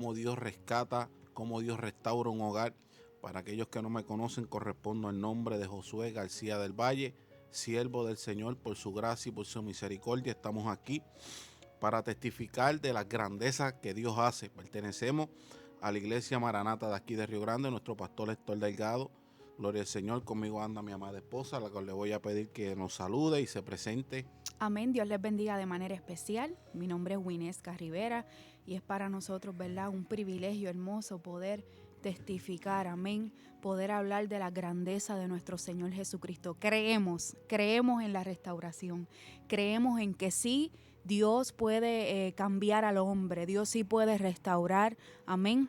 cómo Dios rescata, cómo Dios restaura un hogar. Para aquellos que no me conocen, correspondo al nombre de Josué García del Valle, siervo del Señor. Por su gracia y por su misericordia estamos aquí para testificar de las grandezas que Dios hace. Pertenecemos a la iglesia Maranata de aquí de Río Grande, nuestro pastor Héctor Delgado. Gloria al Señor, conmigo anda mi amada esposa, a la cual le voy a pedir que nos salude y se presente. Amén, Dios les bendiga de manera especial. Mi nombre es Winesca Rivera y es para nosotros, ¿verdad?, un privilegio hermoso poder testificar, amén, poder hablar de la grandeza de nuestro Señor Jesucristo. Creemos en la restauración, creemos en que sí, Dios puede cambiar al hombre, Dios sí puede restaurar, amén.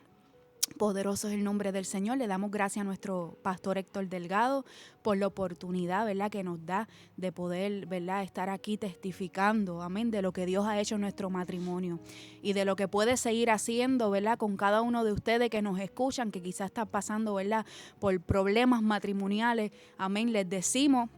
Poderoso es el nombre del Señor. Le damos gracias a nuestro pastor Héctor Delgado por la oportunidad, ¿verdad?, que nos da de poder, ¿verdad?, estar aquí testificando, amén, de lo que Dios ha hecho en nuestro matrimonio y de lo que puede seguir haciendo, ¿verdad?, con cada uno de ustedes que nos escuchan, que quizás está pasando, ¿verdad?, por problemas matrimoniales. Amén, les decimos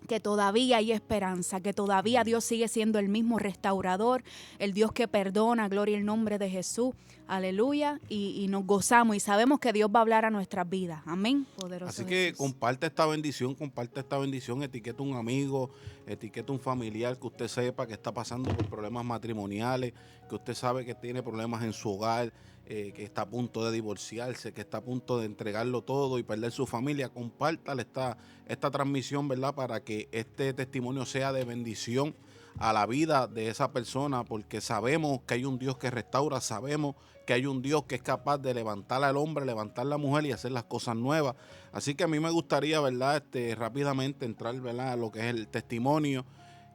que todavía hay esperanza, que todavía Dios sigue siendo el mismo restaurador, el Dios que perdona, gloria al nombre de Jesús, aleluya, y nos gozamos y sabemos que Dios va a hablar a nuestras vidas, amén, poderoso Así que Jesús. comparte esta bendición, etiqueta a un amigo, etiqueta a un familiar que usted sepa que está pasando por problemas matrimoniales, que usted sabe que tiene problemas en su hogar, que está a punto de divorciarse, que está a punto de entregarlo todo y perder su familia. Compártale esta transmisión, ¿verdad?, para que este testimonio sea de bendición a la vida de esa persona, porque sabemos que hay un Dios que restaura, sabemos que hay un Dios que es capaz de levantar al hombre, levantar a la mujer y hacer las cosas nuevas. Así que a mí me gustaría, ¿verdad?, rápidamente entrar, ¿verdad?, a lo que es el testimonio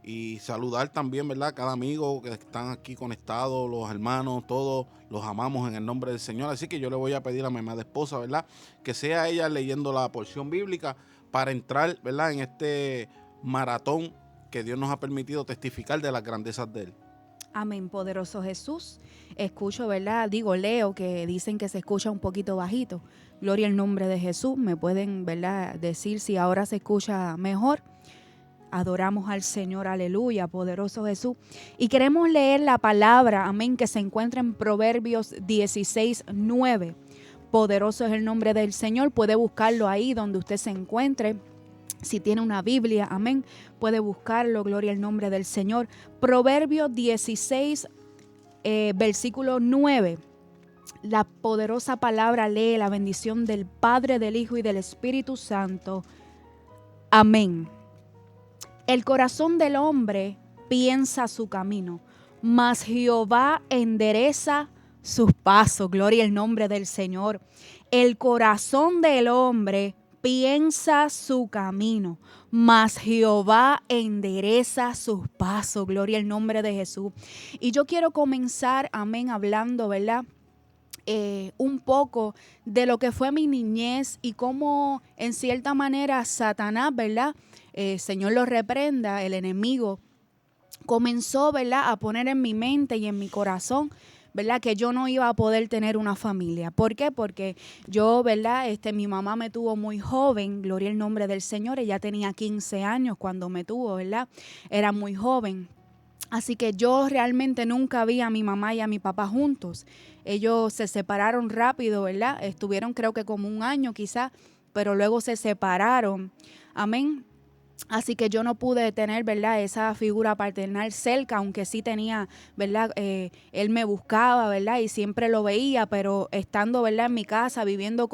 y saludar también, ¿verdad?, a cada amigo que están aquí conectados, los hermanos, todos los amamos en el nombre del Señor. Así que yo le voy a pedir a mi amada esposa, ¿verdad?, que sea ella leyendo la porción bíblica para entrar, ¿verdad?, en este maratón que Dios nos ha permitido testificar de las grandezas de Él. Amén, poderoso Jesús. Escucho, ¿verdad? Leo que dicen que se escucha un poquito bajito. Gloria al nombre de Jesús. Me pueden, ¿verdad?, decir si ahora se escucha mejor. Adoramos al Señor, aleluya, poderoso Jesús. Y queremos leer la palabra, amén, que se encuentra en Proverbios 16:9. Poderoso es el nombre del Señor. Puede buscarlo ahí donde usted se encuentre. Si tiene una Biblia, amén, puede buscarlo, gloria al nombre del Señor. Proverbios 16, versículo 9. La poderosa palabra lee la bendición del Padre, del Hijo y del Espíritu Santo. Amén. El corazón del hombre piensa su camino, mas Jehová endereza sus pasos. Gloria al nombre del Señor. El corazón del hombre piensa su camino, mas Jehová endereza sus pasos. Gloria al nombre de Jesús. Y yo quiero comenzar, amén, hablando, ¿verdad?, un poco de lo que fue mi niñez y cómo en cierta manera Satanás, ¿verdad?, Señor lo reprenda, el enemigo comenzó, ¿verdad?, a poner en mi mente y en mi corazón, ¿verdad?, que yo no iba a poder tener una familia. ¿Por qué? Porque yo, ¿verdad?, mi mamá me tuvo muy joven, gloria al nombre del Señor. Ella tenía 15 años cuando me tuvo, ¿verdad? Era muy joven. Así que yo realmente nunca vi a mi mamá y a mi papá juntos. Ellos se separaron rápido, ¿verdad? Estuvieron creo que como un año quizás, pero luego se separaron. Amén. Así que yo no pude tener, ¿verdad?, esa figura paternal cerca, aunque sí tenía, ¿verdad?, él me buscaba, ¿verdad?, y siempre lo veía, pero estando, ¿verdad?, en mi casa, viviendo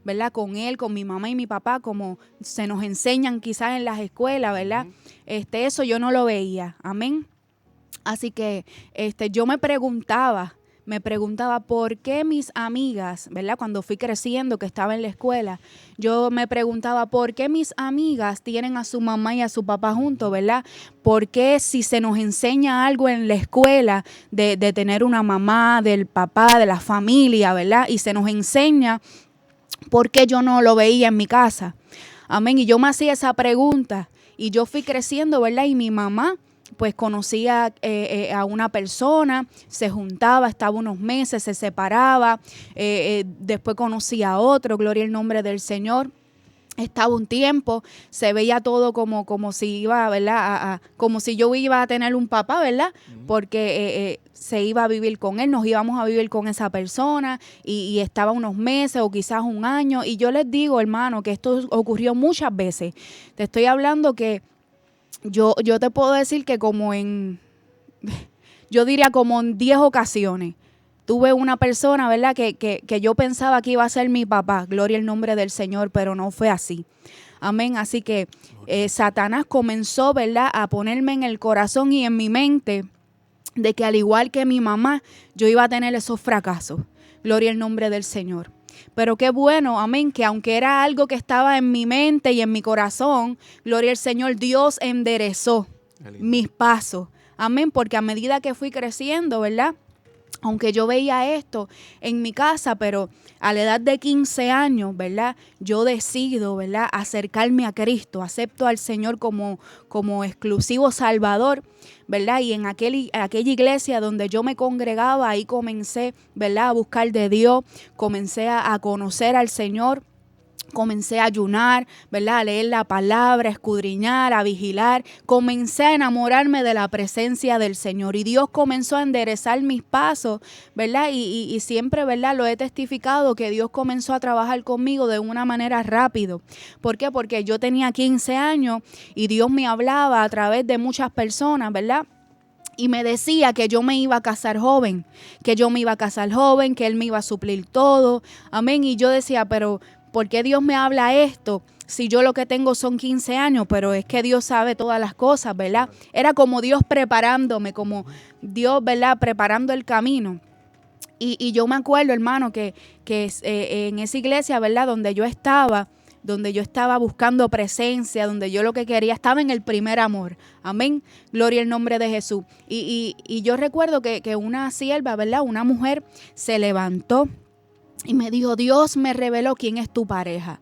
¿verdad?, con él, con mi mamá y mi papá, como se nos enseñan quizás en las escuelas, ¿verdad? Eso yo no lo veía, amén. Así que yo me preguntaba por qué mis amigas, ¿verdad? Cuando fui creciendo, que estaba en la escuela, yo me preguntaba por qué mis amigas tienen a su mamá y a su papá juntos, ¿verdad? ¿Por qué si se nos enseña algo en la escuela de tener una mamá, del papá, de la familia, ¿verdad? Y se nos enseña, ¿por qué yo no lo veía en mi casa? Amén. Y yo me hacía esa pregunta y yo fui creciendo, ¿verdad? Y mi mamá pues conocía a una persona, se juntaba, estaba unos meses, se separaba, después conocía a otro, gloria al nombre del Señor. Estaba un tiempo, se veía todo como si iba, ¿verdad? Como si yo iba a tener un papá, ¿verdad? Porque se iba a vivir con él, nos íbamos a vivir con esa persona y estaba unos meses o quizás un año. Y yo les digo, hermano, que esto ocurrió muchas veces. Te estoy hablando que yo te puedo decir que yo diría como en 10 ocasiones. Tuve una persona, ¿verdad?, que yo pensaba que iba a ser mi papá, gloria al nombre del Señor, pero no fue así. Amén. Así que Satanás comenzó, ¿verdad?, a ponerme en el corazón y en mi mente de que al igual que mi mamá, yo iba a tener esos fracasos. Gloria al nombre del Señor. Pero qué bueno, amén, que aunque era algo que estaba en mi mente y en mi corazón, gloria al Señor, Dios enderezó mis pasos. Amén, porque a medida que fui creciendo, ¿verdad?, aunque yo veía esto en mi casa, pero a la edad de 15 años, ¿verdad?, yo decido, ¿verdad?, acercarme a Cristo, acepto al Señor como exclusivo Salvador, ¿verdad? Y en aquella iglesia donde yo me congregaba, ahí comencé, ¿verdad?, a buscar de Dios, comencé a conocer al Señor. Comencé a ayunar, ¿verdad?, a leer la palabra, a escudriñar, a vigilar. Comencé a enamorarme de la presencia del Señor y Dios comenzó a enderezar mis pasos, ¿verdad? Y siempre, ¿verdad?, lo he testificado que Dios comenzó a trabajar conmigo de una manera rápido. ¿Por qué? Porque yo tenía 15 años y Dios me hablaba a través de muchas personas, ¿verdad?, y me decía que yo me iba a casar joven, que Él me iba a suplir todo. Amén. Y yo decía, pero ¿por qué Dios me habla esto si yo lo que tengo son 15 años? Pero es que Dios sabe todas las cosas, ¿verdad? Era como Dios preparándome, como Dios, ¿verdad?, preparando el camino. Y yo me acuerdo, hermano, que en esa iglesia, ¿verdad?, donde yo estaba buscando presencia, donde yo lo que quería, estaba en el primer amor. Amén. Gloria al nombre de Jesús. Y yo recuerdo que una sierva, ¿verdad?, una mujer se levantó y me dijo, Dios me reveló quién es tu pareja.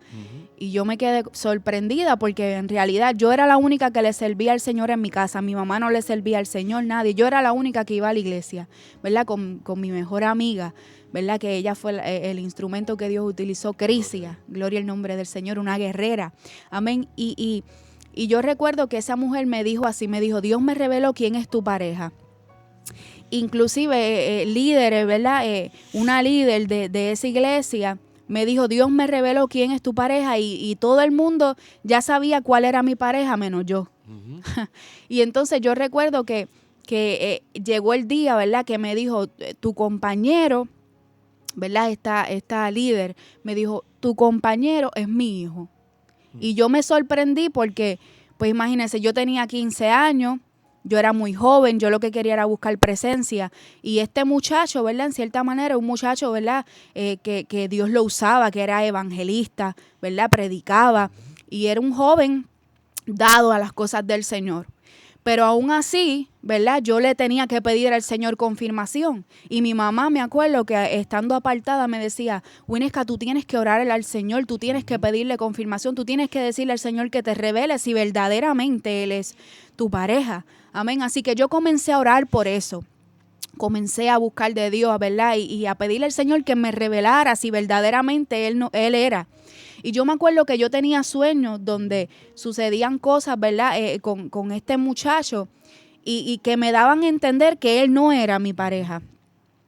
Y yo me quedé sorprendida porque en realidad yo era la única que le servía al Señor en mi casa. Mi mamá no le servía al Señor, nadie. Yo era la única que iba a la iglesia, ¿verdad? Con mi mejor amiga, ¿verdad? Que ella fue el instrumento que Dios utilizó, Crisia. Gloria al nombre del Señor, una guerrera. Amén. Y yo recuerdo que esa mujer me dijo así, me dijo, Dios me reveló quién es tu pareja. Inclusive líderes, ¿verdad? Una líder de esa iglesia me dijo, Dios me reveló quién es tu pareja y todo el mundo ya sabía cuál era mi pareja, menos yo. Y entonces yo recuerdo que llegó el día, ¿verdad?, que me dijo, tu compañero, ¿verdad?, esta líder me dijo, tu compañero es mi hijo. Y yo me sorprendí porque, pues imagínense, yo tenía 15 años, yo era muy joven, yo lo que quería era buscar presencia. Y este muchacho, ¿verdad?, en cierta manera, un muchacho, ¿verdad?, que Dios lo usaba, que era evangelista, ¿verdad?, predicaba. Y era un joven dado a las cosas del Señor. Pero aún así, ¿verdad?, yo le tenía que pedir al Señor confirmación. Y mi mamá, me acuerdo que estando apartada me decía, Winesca, tú tienes que orarle al Señor, tú tienes que pedirle confirmación, tú tienes que decirle al Señor que te revele si verdaderamente Él es tu pareja. Amén. Así que yo comencé a orar por eso. Comencé a buscar de Dios, ¿verdad?, y a pedirle al Señor que me revelara si verdaderamente Él era. Y yo me acuerdo que yo tenía sueños donde sucedían cosas, ¿verdad?, con este muchacho y que me daban a entender que él no era mi pareja.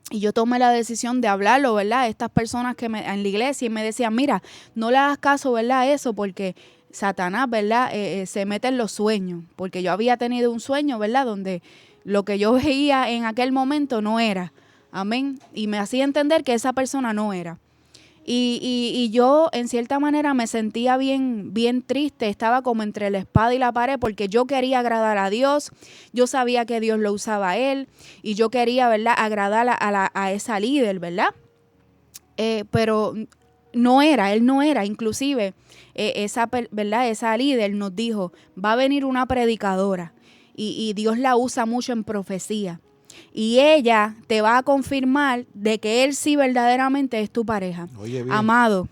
Y yo tomé la decisión de hablarlo, ¿verdad?, estas personas en la iglesia, y me decían, mira, no le hagas caso, ¿verdad?, a eso, porque Satanás, ¿verdad?, se mete en los sueños. Porque yo había tenido un sueño, ¿verdad?, donde lo que yo veía en aquel momento no era. Amén. Y me hacía entender que esa persona no era. Y yo en cierta manera me sentía bien triste, estaba como entre la espada y la pared porque yo quería agradar a Dios, yo sabía que Dios lo usaba a Él y yo quería, ¿verdad?, agradar a esa líder, ¿verdad? Pero él no era, inclusive ¿verdad?, esa líder nos dijo, va a venir una predicadora y Dios la usa mucho en profecía. Y ella te va a confirmar de que él sí verdaderamente es tu pareja. Oye, bien. Amado.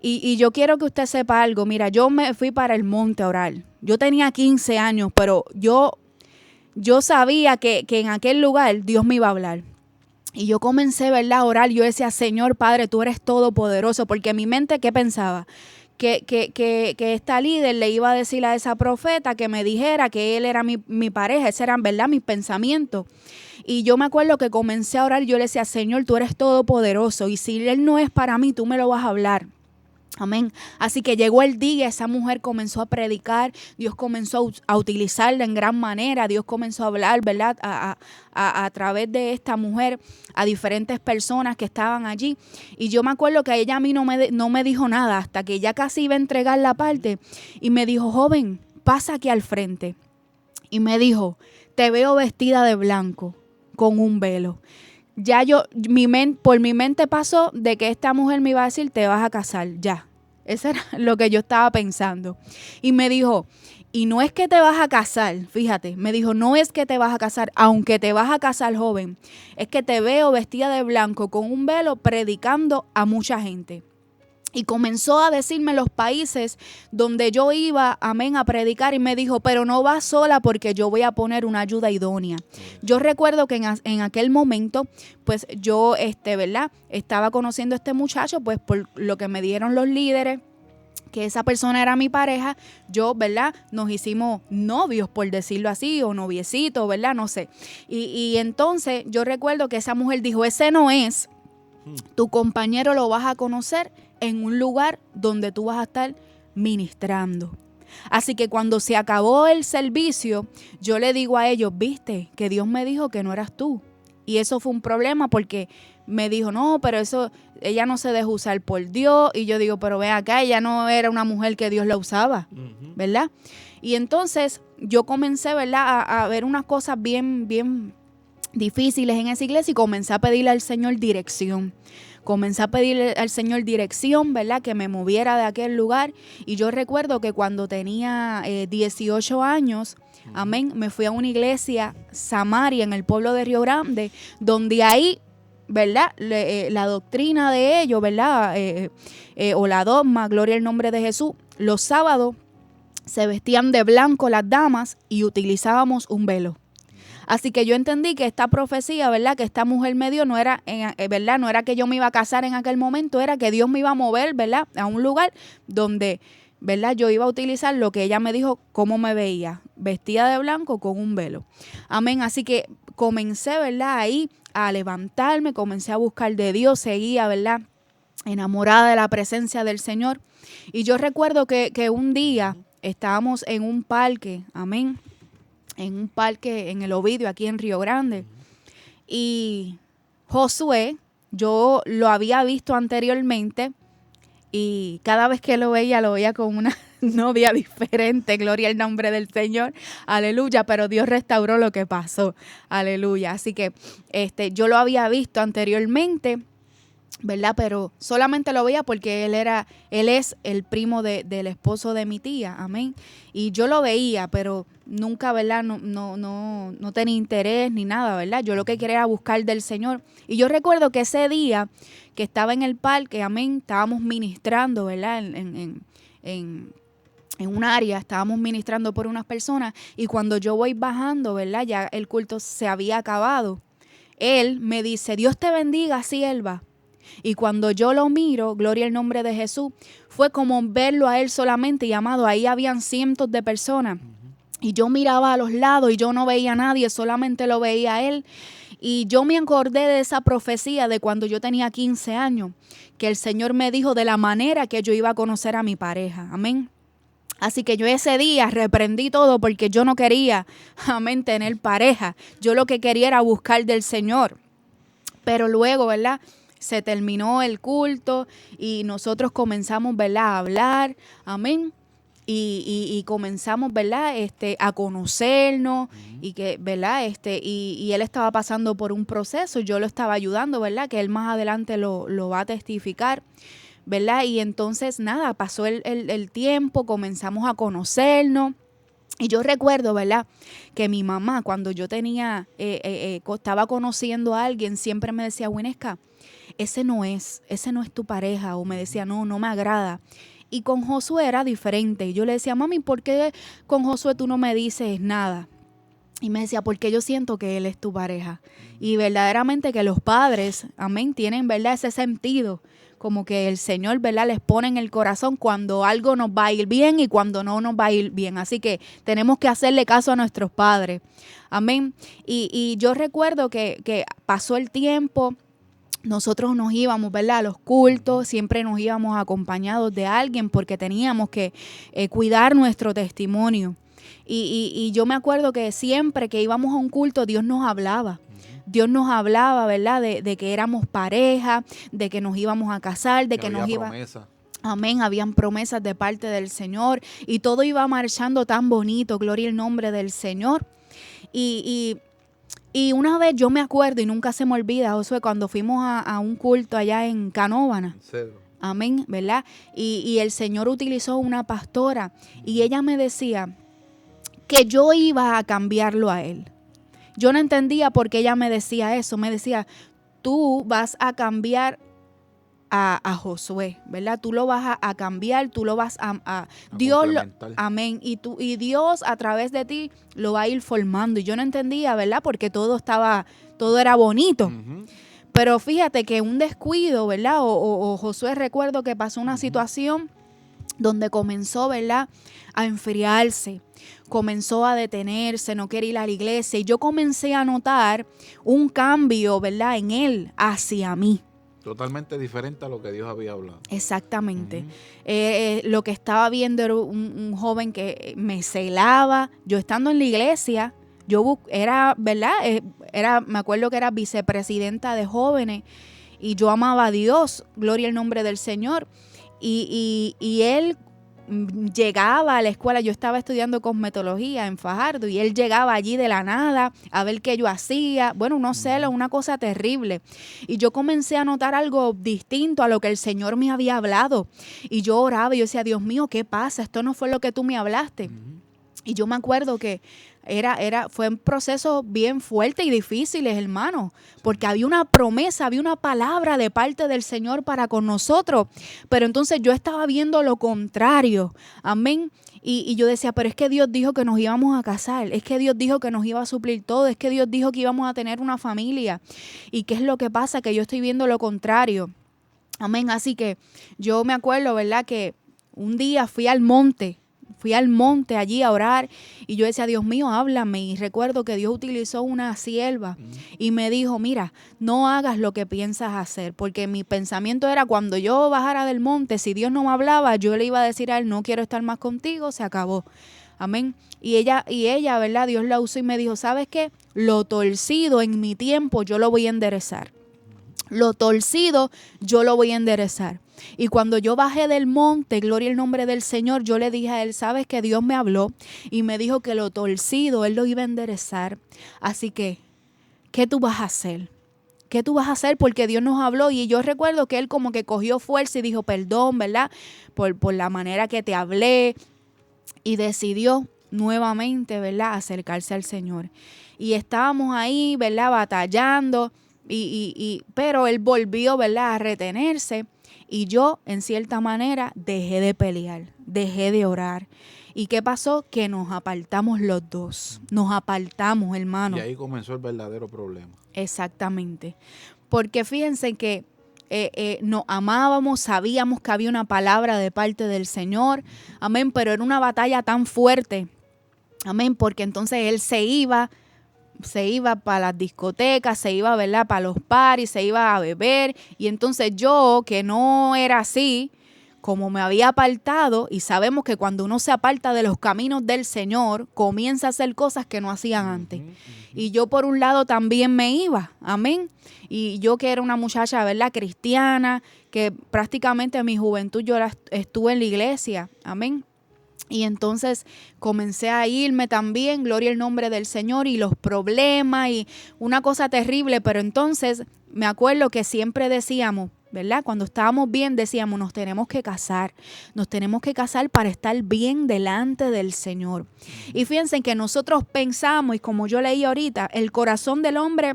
Y yo quiero que usted sepa algo. Mira, yo me fui para el monte a orar. Yo tenía 15 años, pero yo sabía que en aquel lugar Dios me iba a hablar. Y yo comencé, ¿verdad?, a orar. Yo decía, Señor Padre, tú eres todopoderoso. Porque en mi mente, ¿qué pensaba? que esta líder le iba a decir a esa profeta que me dijera que él era mi pareja, ese eran, ¿verdad?, mis pensamientos. Y yo me acuerdo que comencé a orar y yo le decía, Señor, tú eres todopoderoso y si él no es para mí, tú me lo vas a hablar. Amén. Así que llegó el día, esa mujer comenzó a predicar, Dios comenzó a utilizarla en gran manera, Dios comenzó a hablar, ¿verdad?, a través de esta mujer a diferentes personas que estaban allí. Y yo me acuerdo que ella a mí no me dijo nada hasta que ya casi iba a entregar la parte y me dijo, joven, pasa aquí al frente. Y me dijo, te veo vestida de blanco con un velo. Ya por mi mente pasó de que esta mujer me iba a decir, te vas a casar, ya. Eso era lo que yo estaba pensando. Y me dijo, y no es que te vas a casar, fíjate, me dijo, no es que te vas a casar, aunque te vas a casar, joven, es que te veo vestida de blanco con un velo predicando a mucha gente. Y comenzó a decirme los países donde yo iba, amén, a predicar. Y me dijo, pero no vas sola porque yo voy a poner una ayuda idónea. Yo recuerdo que en aquel momento, pues yo, ¿verdad?, estaba conociendo a este muchacho, pues por lo que me dieron los líderes, que esa persona era mi pareja. Yo, ¿verdad?, nos hicimos novios, por decirlo así, o noviecitos, ¿verdad?, no sé. Y entonces yo recuerdo que esa mujer dijo, ese no es, tu compañero lo vas a conocer en un lugar donde tú vas a estar ministrando. Así que cuando se acabó el servicio, yo le digo a ellos, viste, que Dios me dijo que no eras tú. Y eso fue un problema porque me dijo, no, pero eso, ella no se dejó usar por Dios. Y yo digo, pero ven acá, ella no era una mujer que Dios la usaba, ¿verdad? Y entonces yo comencé, ¿verdad?, a ver unas cosas bien difíciles en esa iglesia y comencé a pedirle al Señor dirección. Comencé a pedirle al Señor dirección, ¿verdad?, que me moviera de aquel lugar. Y yo recuerdo que cuando tenía 18 años, amén, me fui a una iglesia, Samaria, en el pueblo de Río Grande, donde ahí, ¿verdad?, la doctrina de ellos, ¿verdad?, o la dogma, gloria al nombre de Jesús, los sábados se vestían de blanco las damas y utilizábamos un velo. Así que yo entendí que esta profecía, ¿verdad?, que esta mujer me dio, no era, ¿verdad?, no era que yo me iba a casar en aquel momento, era que Dios me iba a mover, ¿verdad?, a un lugar donde, ¿verdad?, yo iba a utilizar lo que ella me dijo, cómo me veía, vestida de blanco con un velo. Amén. Así que comencé, ¿verdad?, ahí a levantarme, comencé a buscar de Dios, seguía, ¿verdad?, enamorada de la presencia del Señor. Y yo recuerdo que un día estábamos en un parque, amén, en un parque en el Ovidio, aquí en Río Grande. Y Josué, yo lo había visto anteriormente y cada vez que lo veía con una novia diferente, gloria al nombre del Señor, aleluya, pero Dios restauró lo que pasó, aleluya. Así que yo lo había visto anteriormente, ¿verdad? Pero solamente lo veía porque él es el primo del esposo de mi tía, amén. Y yo lo veía, pero nunca, ¿verdad?, no tenía interés ni nada, ¿verdad? Yo lo que quería era buscar del Señor. Y yo recuerdo que ese día que estaba en el parque, amén, estábamos ministrando, ¿verdad?, en un área, estábamos ministrando por unas personas, y cuando yo voy bajando, ¿verdad?, ya el culto se había acabado. Él me dice, Dios te bendiga, sierva. Y cuando yo lo miro, gloria al nombre de Jesús, fue como verlo a él solamente, y amado, ahí habían cientos de personas. Y yo miraba a los lados y yo no veía a nadie, solamente lo veía a él. Y yo me acordé de esa profecía de cuando yo tenía 15 años, que el Señor me dijo de la manera que yo iba a conocer a mi pareja. Amén. Así que yo ese día reprendí todo porque yo no quería, amén, tener pareja. Yo lo que quería era buscar del Señor. Pero luego, ¿verdad?, se terminó el culto y nosotros comenzamos, ¿verdad?, a hablar, amén, y comenzamos, ¿verdad?, a conocernos, y que, ¿verdad?, y él estaba pasando por un proceso, yo lo estaba ayudando, ¿verdad?, que él más adelante lo va a testificar, ¿verdad? Y entonces, nada, pasó el tiempo, comenzamos a conocernos. Y yo recuerdo, ¿verdad?, que mi mamá, cuando yo estaba conociendo a alguien, siempre me decía, Winesca, ese no es tu pareja, o me decía, no me agrada. Y con Josué era diferente. Y yo le decía, mami, ¿por qué con Josué tú no me dices nada? Y me decía, porque yo siento que Él es tu pareja. Y verdaderamente que los padres, amén, tienen, ¿verdad?, ese sentido. Como que el Señor, ¿verdad?, les pone en el corazón cuando algo nos va a ir bien y cuando no nos va a ir bien. Así que tenemos que hacerle caso a nuestros padres. Amén. Y yo recuerdo que pasó el tiempo. Nosotros nos íbamos, ¿verdad?, a los cultos, siempre nos íbamos acompañados de alguien porque teníamos que cuidar nuestro testimonio. Y yo me acuerdo que siempre que íbamos a un culto, Dios nos hablaba. Dios nos hablaba, ¿verdad?, de que éramos pareja, de que nos íbamos a casar, de que nos iba... Amén, habían promesas de parte del Señor y todo iba marchando tan bonito, gloria al nombre del Señor. Y una vez yo me acuerdo, y nunca se me olvida, Josué, cuando fuimos a un culto allá en Canóvana. Amén, ¿verdad? Y el Señor utilizó una pastora y ella me decía que yo iba a cambiarlo a él. Yo no entendía por qué ella me decía eso. Me decía, tú vas a cambiar a Josué, ¿verdad? Tú lo vas a cambiar, tú lo vas a Dios, amén, y Dios a través de ti lo va a ir formando. Y yo no entendía, ¿verdad? Porque todo era bonito. Pero fíjate que un descuido, ¿verdad? O Josué, recuerdo que pasó una situación donde comenzó, ¿verdad?, a enfriarse, comenzó a detenerse, no quería ir a la iglesia. Y yo comencé a notar un cambio, ¿verdad?, en él hacia mí. Totalmente diferente a lo que Dios había hablado. Exactamente. Lo que estaba viendo era un joven que me celaba. Yo estando en la iglesia, yo era, ¿verdad? Me acuerdo que era vicepresidenta de jóvenes y yo amaba a Dios, gloria al nombre del Señor. Y él llegaba a la escuela, yo estaba estudiando cosmetología en Fajardo y él llegaba allí de la nada a ver qué yo hacía, bueno, unos celos, una cosa terrible. Y yo comencé a notar algo distinto a lo que el Señor me había hablado. Y yo oraba y yo decía, Dios mío, ¿qué pasa? Esto no fue lo que tú me hablaste. Y yo me acuerdo que fue un proceso bien fuerte y difícil, hermano, porque había una promesa, había una palabra de parte del Señor para con nosotros, pero entonces yo estaba viendo lo contrario, amén, y yo decía, pero es que Dios dijo que nos íbamos a casar, es que Dios dijo que nos iba a suplir todo, es que Dios dijo que íbamos a tener una familia, y ¿qué es lo que pasa? Que yo estoy viendo lo contrario, amén, así que yo me acuerdo, ¿verdad?, que un día fui al monte allí a orar y yo decía, Dios mío, háblame. Y recuerdo que Dios utilizó una sierva y me dijo, mira, no hagas lo que piensas hacer, porque mi pensamiento era cuando yo bajara del monte, si Dios no me hablaba, yo le iba a decir a él, no quiero estar más contigo, se acabó. Amén. Y ella, ¿verdad? Dios la usó y me dijo, ¿sabes qué? Lo torcido en mi tiempo yo lo voy a enderezar. Lo torcido yo lo voy a enderezar. Y cuando yo bajé del monte, gloria al nombre del Señor, yo le dije a él, ¿sabes que Dios me habló? Y me dijo que lo torcido, él lo iba a enderezar. Así que, ¿qué tú vas a hacer? ¿Qué tú vas a hacer? Porque Dios nos habló y yo recuerdo que él como que cogió fuerza y dijo, perdón, ¿verdad? Por la manera que te hablé. Y decidió nuevamente, ¿verdad?, acercarse al Señor. Y estábamos ahí, ¿verdad?, batallando. Pero él volvió, ¿verdad?, a retenerse y yo en cierta manera dejé de pelear, dejé de orar. ¿Y qué pasó? Que nos apartamos los dos, nos apartamos, hermano. Y ahí comenzó el verdadero problema. Exactamente, porque fíjense que nos amábamos, sabíamos que había una palabra de parte del Señor, amén, pero era una batalla tan fuerte, amén, porque entonces él se iba para las discotecas, se iba, ¿verdad?, para los parties, se iba a beber. Y entonces yo, que no era así, como me había apartado, y sabemos que cuando uno se aparta de los caminos del Señor, comienza a hacer cosas que no hacían antes. Y yo por un lado también me iba, amén. Y yo que era una muchacha, ¿verdad?, cristiana, que prácticamente en mi juventud yo estuve en la iglesia, amén. Y entonces comencé a irme también, gloria al nombre del Señor, y los problemas y una cosa terrible, pero entonces me acuerdo que siempre decíamos, ¿verdad? Cuando estábamos bien decíamos, nos tenemos que casar para estar bien delante del Señor. Y fíjense que nosotros pensamos, y como yo leí ahorita, el corazón del hombre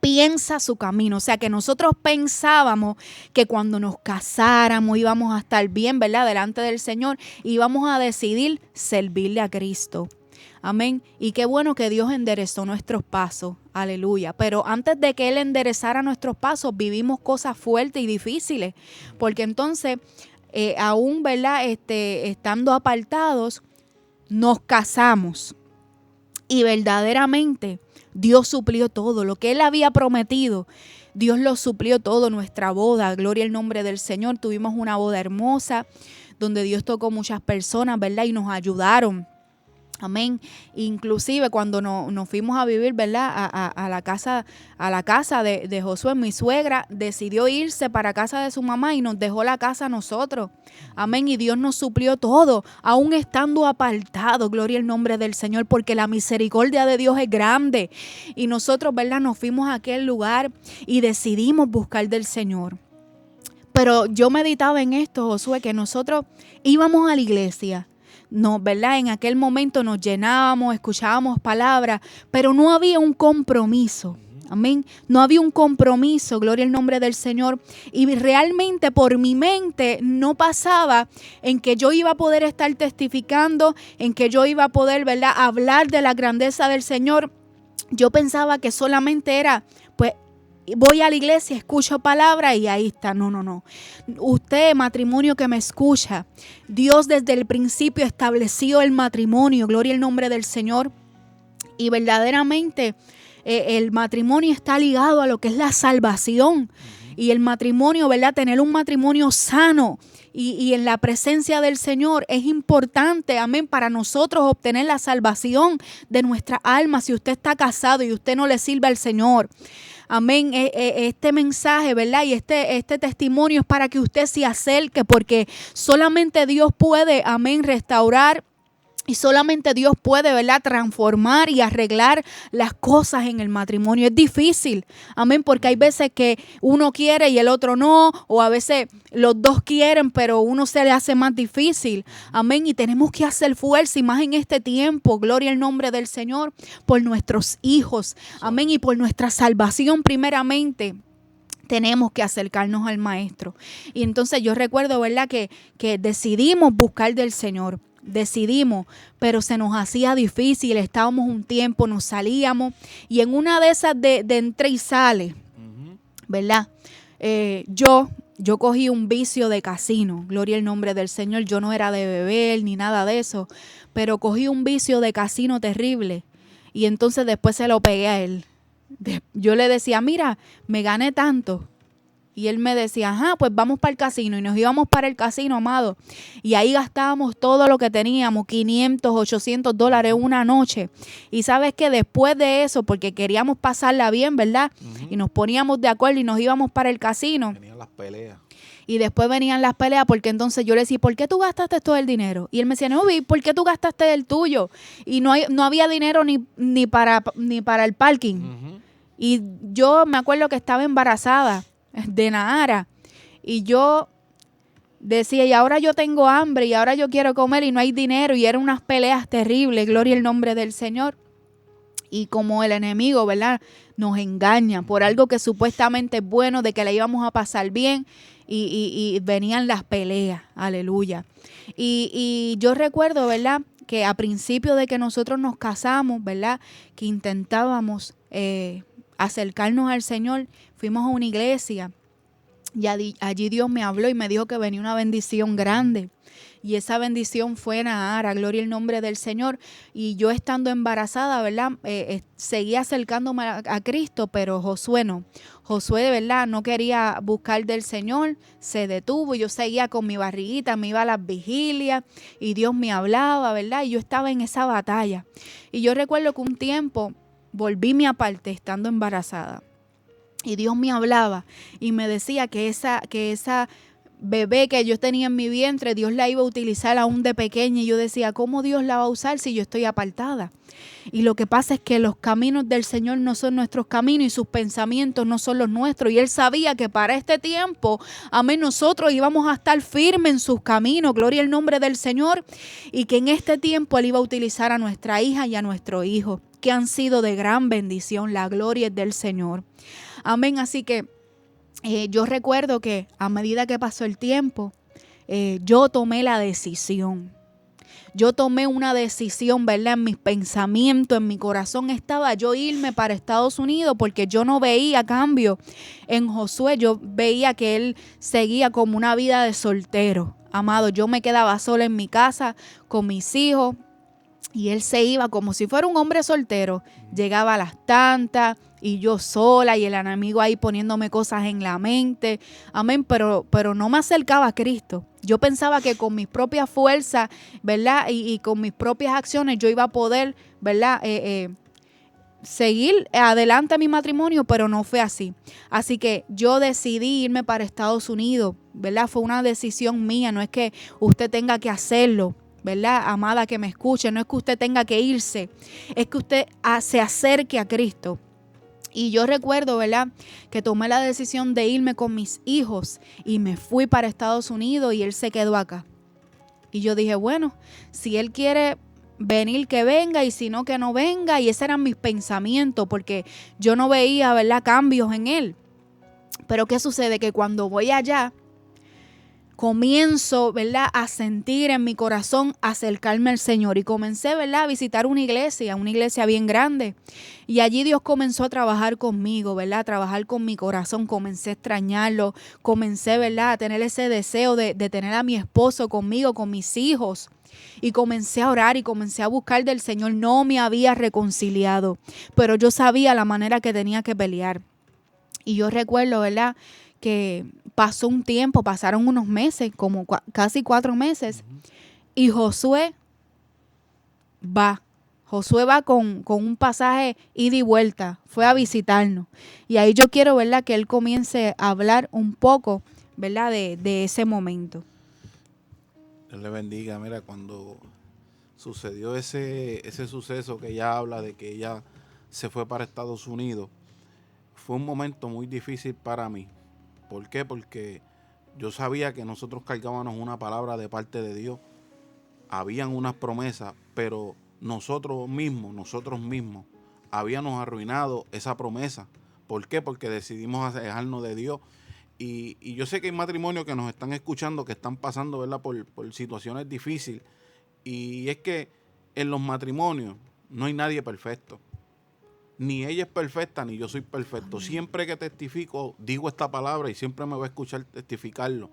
piensa su camino, o sea que nosotros pensábamos que cuando nos casáramos íbamos a estar bien, ¿verdad?, delante del Señor, íbamos a decidir servirle a Cristo. Amén. Y qué bueno que Dios enderezó nuestros pasos. Aleluya. Pero antes de que Él enderezara nuestros pasos, vivimos cosas fuertes y difíciles. Porque entonces, aún, ¿verdad? Estando apartados, nos casamos. Y verdaderamente Dios suplió todo. Lo que Él había prometido, Dios lo suplió todo. Nuestra boda, gloria al nombre del Señor. Tuvimos una boda hermosa donde Dios tocó muchas personas, ¿verdad? Y nos ayudaron. Amén. Inclusive cuando nos fuimos a vivir, ¿verdad? A la casa de Josué, mi suegra decidió irse para casa de su mamá y nos dejó la casa a nosotros. Amén. Y Dios nos suplió todo, aún estando apartados. Gloria al nombre del Señor, porque la misericordia de Dios es grande. Y nosotros, ¿verdad? Nos fuimos a aquel lugar y decidimos buscar del Señor. Pero yo meditaba en esto, Josué, que nosotros íbamos a la iglesia. No, ¿verdad? En aquel momento nos llenábamos, escuchábamos palabras, pero no había un compromiso. Amén. No había un compromiso, gloria al nombre del Señor. Y realmente por mi mente no pasaba en que yo iba a poder estar testificando, en que yo iba a poder, ¿verdad?, hablar de la grandeza del Señor. Yo pensaba que solamente era, pues, voy a la iglesia, escucho palabra y ahí está. No. Usted, matrimonio que me escucha, Dios desde el principio estableció el matrimonio, gloria al nombre del Señor. Y verdaderamente el matrimonio está ligado a lo que es la salvación. Y el matrimonio, ¿verdad? Tener un matrimonio sano y en la presencia del Señor es importante, amén, para nosotros obtener la salvación de nuestra alma. Si usted está casado y usted no le sirve al Señor, amén, este mensaje, ¿verdad? Y este testimonio es para que usted se acerque, porque solamente Dios puede, amén, restaurar. Y solamente Dios puede, ¿verdad?, transformar y arreglar las cosas en el matrimonio. Es difícil, amén, porque hay veces que uno quiere y el otro no, o a veces los dos quieren, pero uno se le hace más difícil, amén. Y tenemos que hacer fuerza, y más en este tiempo, gloria al nombre del Señor, por nuestros hijos, amén, y por nuestra salvación primeramente. Tenemos que acercarnos al Maestro. Y entonces yo recuerdo, ¿verdad?, que decidimos buscar del Señor. Decidimos, pero se nos hacía difícil. Estábamos un tiempo, nos salíamos, y en una de esas de entra y sale, ¿verdad? Yo cogí un vicio de casino, gloria al nombre del Señor. Yo no era de beber ni nada de eso, pero cogí un vicio de casino terrible, y entonces después se lo pegué a él. Yo le decía, mira, me gané tanto. Y él me decía, ajá, pues vamos para el casino. Y nos íbamos para el casino, amado. Y ahí gastábamos todo lo que teníamos, $500, $800 una noche. Y sabes que después de eso, porque queríamos pasarla bien, ¿verdad? Y nos poníamos de acuerdo y nos íbamos para el casino. Venían las peleas. Y después venían las peleas, porque entonces yo le decía, ¿por qué tú gastaste todo el dinero? Y él me decía, no, ¿por qué tú gastaste el tuyo? Y no había dinero ni para el parking. Y yo me acuerdo que estaba embarazada de Nahara, y yo decía, y ahora yo tengo hambre, y ahora yo quiero comer y no hay dinero, y eran unas peleas terribles, gloria al nombre del Señor. Y como el enemigo, ¿verdad?, nos engaña por algo que supuestamente es bueno, de que le íbamos a pasar bien, y venían las peleas, aleluya. Y yo recuerdo, ¿verdad?, que a principio de que nosotros nos casamos, ¿verdad?, que intentábamos acercarnos al Señor, fuimos a una iglesia y allí Dios me habló y me dijo que venía una bendición grande. Y esa bendición fue Nahara, gloria al nombre del Señor. Y yo estando embarazada, ¿verdad?, seguía acercándome a Cristo, pero Josué no. Josué, ¿verdad?, no quería buscar del Señor, se detuvo. Yo seguía con mi barriguita, me iba a las vigilias y Dios me hablaba, ¿verdad? Y yo estaba en esa batalla. Y yo recuerdo que un tiempo volví mi aparte estando embarazada. Y Dios me hablaba y me decía que esa bebé que yo tenía en mi vientre, Dios la iba a utilizar aún de pequeña. Y yo decía, ¿cómo Dios la va a usar si yo estoy apartada? Y lo que pasa es que los caminos del Señor no son nuestros caminos, y sus pensamientos no son los nuestros. Y Él sabía que para este tiempo, amén, nosotros íbamos a estar firmes en sus caminos, gloria al nombre del Señor. Y que en este tiempo Él iba a utilizar a nuestra hija y a nuestro hijo, que han sido de gran bendición. La gloria es del Señor. Amén. Así que yo recuerdo que a medida que pasó el tiempo, yo tomé la decisión. yo tomé una decisión, ¿verdad? En mis pensamientos, en mi corazón estaba yo irme para Estados Unidos porque yo no veía cambio en Josué. Yo veía que él seguía como una vida de soltero. Amado, yo me quedaba sola en mi casa con mis hijos y él se iba como si fuera un hombre soltero. Llegaba a las tantas y yo sola y el enemigo ahí poniéndome cosas en la mente. Amén, pero no me acercaba a Cristo. Yo pensaba que con mis propias fuerzas, ¿verdad? Y con mis propias acciones yo iba a poder, ¿verdad? Seguir adelante mi matrimonio, pero no fue así. Así que yo decidí irme para Estados Unidos, ¿verdad? Fue una decisión mía, no es que usted tenga que hacerlo, ¿verdad? Amada que me escuche, no es que usted tenga que irse, es que usted se acerque a Cristo. Y yo recuerdo, ¿verdad?, que tomé la decisión de irme con mis hijos y me fui para Estados Unidos y él se quedó acá. Y yo dije, bueno, si él quiere venir, que venga, y si no, que no venga. Y esos eran mis pensamientos, porque yo no veía, ¿verdad?, cambios en él. Pero ¿qué sucede? Que cuando voy allá, comienzo, ¿verdad?, a sentir en mi corazón acercarme al Señor. Y comencé, ¿verdad?, a visitar una iglesia bien grande. Y allí Dios comenzó a trabajar conmigo, ¿verdad?, a trabajar con mi corazón. Comencé a extrañarlo. Comencé, ¿verdad?, a tener ese deseo de tener a mi esposo conmigo, con mis hijos. Y comencé a orar y comencé a buscar del Señor. No me había reconciliado, pero yo sabía la manera que tenía que pelear. Y yo recuerdo, ¿verdad?, que pasó un tiempo, pasaron unos meses, como casi 4 meses, y Josué va con un pasaje ida y vuelta, fue a visitarnos. Y ahí yo quiero, ¿verdad?, que él comience a hablar un poco, ¿verdad?, de ese momento. Dios le bendiga. Mira, cuando sucedió ese suceso que ella habla de que ella se fue para Estados Unidos, fue un momento muy difícil para mí. ¿Por qué? Porque yo sabía que nosotros cargábamos una palabra de parte de Dios. Habían unas promesas, pero nosotros mismos, habíamos arruinado esa promesa. ¿Por qué? Porque decidimos alejarnos de Dios. Y yo sé que hay matrimonios que nos están escuchando, que están pasando, ¿verdad?, por situaciones difíciles. Y es que en los matrimonios no hay nadie perfecto. Ni ella es perfecta, ni yo soy perfecto. Amén. Siempre que testifico, digo esta palabra y siempre me va a escuchar testificarlo.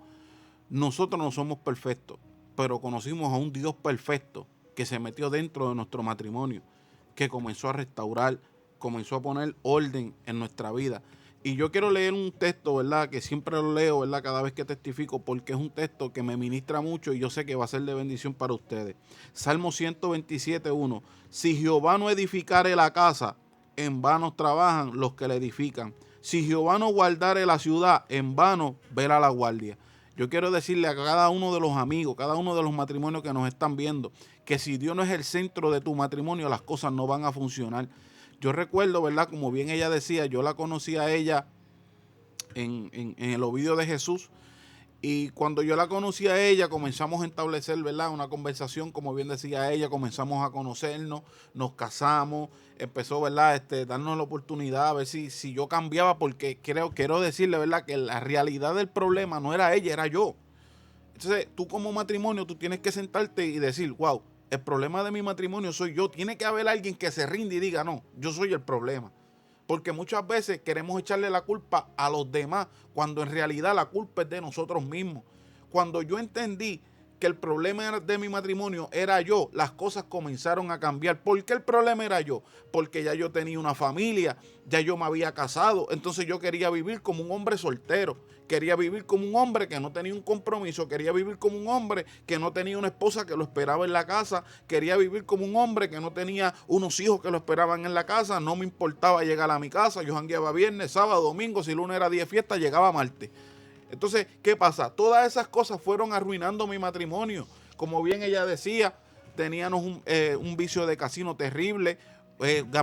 Nosotros no somos perfectos, pero conocimos a un Dios perfecto que se metió dentro de nuestro matrimonio, que comenzó a restaurar, comenzó a poner orden en nuestra vida. Y yo quiero leer un texto, ¿verdad?, que siempre lo leo, ¿verdad?, cada vez que testifico, porque es un texto que me ministra mucho y yo sé que va a ser de bendición para ustedes. Salmo 127:1. Si Jehová no edificare la casa, en vano trabajan los que la edifican. Si Jehová no guardare la ciudad, en vano vela la guardia. Yo quiero decirle a cada uno de los amigos, cada uno de los matrimonios que nos están viendo, que si Dios no es el centro de tu matrimonio, las cosas no van a funcionar. Yo recuerdo, ¿verdad?, como bien ella decía, yo la conocí a ella en el Ovidio de Jesús. Y cuando yo la conocí a ella, comenzamos a establecer, ¿verdad?, una conversación, como bien decía ella, comenzamos a conocernos, nos casamos, empezó, ¿verdad?, darnos la oportunidad a ver si yo cambiaba, porque quiero decirle, ¿verdad?, que la realidad del problema no era ella, era yo. Entonces, tú como matrimonio, tú tienes que sentarte y decir, wow, el problema de mi matrimonio soy yo. Tiene que haber alguien que se rinde y diga, no, yo soy el problema. Porque muchas veces queremos echarle la culpa a los demás, cuando en realidad la culpa es de nosotros mismos. Cuando yo entendí que el problema de mi matrimonio era yo, las cosas comenzaron a cambiar. ¿Por qué el problema era yo? Porque ya yo tenía una familia, ya yo me había casado, entonces yo quería vivir como un hombre soltero. Quería vivir como un hombre que no tenía un compromiso, quería vivir como un hombre que no tenía una esposa que lo esperaba en la casa, quería vivir como un hombre que no tenía unos hijos que lo esperaban en la casa, no me importaba llegar a mi casa, yo jangueaba viernes, sábado, domingo, si lunes era día de fiesta, llegaba martes. Entonces, ¿qué pasa? Todas esas cosas fueron arruinando mi matrimonio. Como bien ella decía, teníamos un vicio de casino terrible,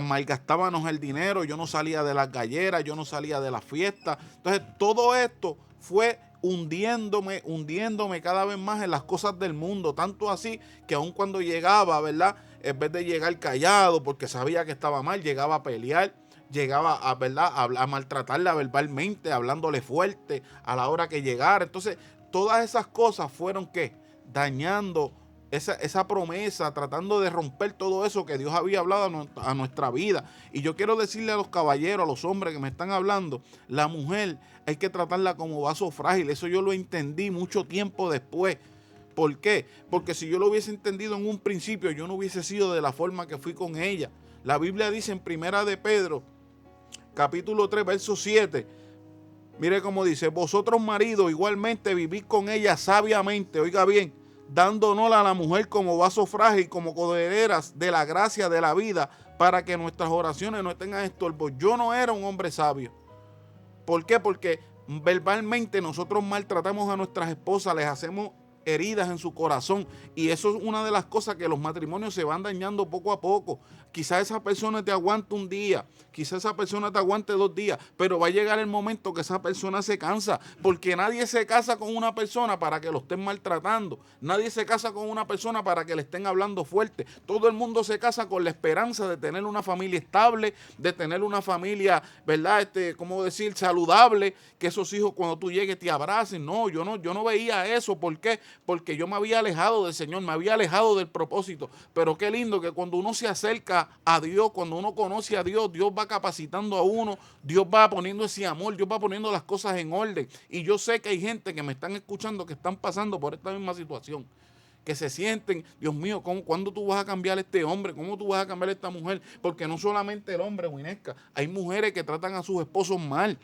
malgastábamos el dinero, yo no salía de las galleras, yo no salía de las fiestas. Entonces, todo esto fue hundiéndome cada vez más en las cosas del mundo. Tanto así que aun cuando llegaba, ¿verdad?, en vez de llegar callado porque sabía que estaba mal, llegaba a pelear. Llegaba a, ¿verdad?, a maltratarla verbalmente, hablándole fuerte a la hora que llegara. Entonces, todas esas cosas fueron, ¿qué?, dañando esa promesa, tratando de romper todo eso que Dios había hablado a nuestra vida. Y yo quiero decirle a los caballeros, a los hombres que me están hablando, la mujer hay que tratarla como vaso frágil. Eso yo lo entendí mucho tiempo después. ¿Por qué? Porque si yo lo hubiese entendido en un principio, yo no hubiese sido de la forma que fui con ella. La Biblia dice en Primera de Pedro, capítulo 3, verso 7, mire cómo dice: vosotros maridos igualmente vivid con ella sabiamente, oiga bien, dándonos a la mujer como vaso frágil, como coherederas de la gracia de la vida, para que nuestras oraciones no tengan estorbo. Yo no era un hombre sabio. ¿Por qué? Porque verbalmente nosotros maltratamos a nuestras esposas, les hacemos heridas en su corazón, y eso es una de las cosas que los matrimonios se van dañando poco a poco. Quizás esa persona te aguante un día, quizás esa persona te aguante 2 días, pero va a llegar el momento que esa persona se cansa, porque nadie se casa con una persona para que lo estén maltratando, nadie se casa con una persona para que le estén hablando fuerte. Todo el mundo se casa con la esperanza de tener una familia estable, de tener una familia, ¿verdad? ¿Cómo decir? Saludable, que esos hijos cuando tú llegues te abracen. No, yo no veía eso. ¿Por qué? Porque yo me había alejado del Señor, me había alejado del propósito. Pero qué lindo que cuando uno se acerca a Dios, cuando uno conoce a Dios, Dios va capacitando a uno, Dios va poniendo ese amor, Dios va poniendo las cosas en orden. Y yo sé que hay gente que me están escuchando que están pasando por esta misma situación, que se sienten, Dios mío, ¿cuándo tú vas a cambiar a este hombre? ¿Cómo tú vas a cambiar a esta mujer? Porque no solamente el hombre, Winesca, hay mujeres que tratan a sus esposos mal.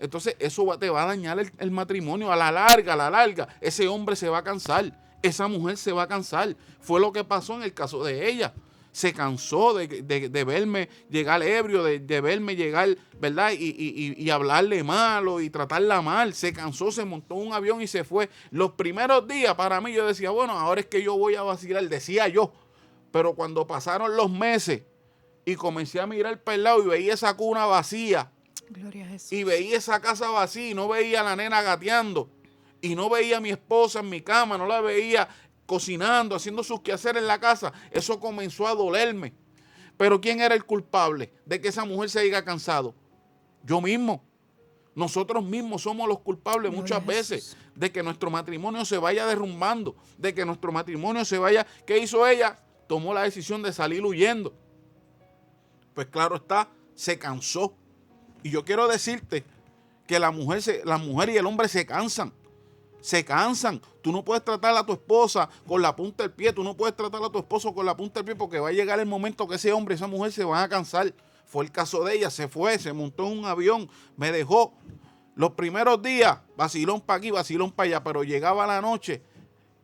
Entonces eso te va a dañar el matrimonio. A la larga, ese hombre se va a cansar, esa mujer se va a cansar. Fue lo que pasó en el caso de ella. Se cansó de verme llegar ebrio, de verme llegar, ¿verdad? Y hablarle malo y tratarla mal. Se cansó, se montó en un avión y se fue. Los primeros días para mí yo decía, bueno, ahora es que yo voy a vacilar, decía yo. Pero cuando pasaron los meses y comencé a mirar para el lado y veía esa cuna vacía, Gloria a Jesús, y veía esa casa vacía y no veía a la nena gateando, y no veía a mi esposa en mi cama, no la veía cocinando, haciendo sus quehaceres en la casa, eso comenzó a dolerme. Pero ¿quién era el culpable de que esa mujer se haya cansado? Yo mismo. Nosotros mismos somos los culpables muchas veces de que nuestro matrimonio se vaya derrumbando, de que nuestro matrimonio se vaya. ¿Qué hizo ella? Tomó la decisión de salir huyendo. Pues claro está, se cansó. Y yo quiero decirte que la mujer y el hombre se cansan. Se cansan. Tú no puedes tratar a tu esposa con la punta del pie. Tú no puedes tratar a tu esposo con la punta del pie, porque va a llegar el momento que ese hombre y esa mujer se van a cansar. Fue el caso de ella. Se fue, se montó en un avión, me dejó. Los primeros días, vacilón para aquí, vacilón para allá. Pero llegaba la noche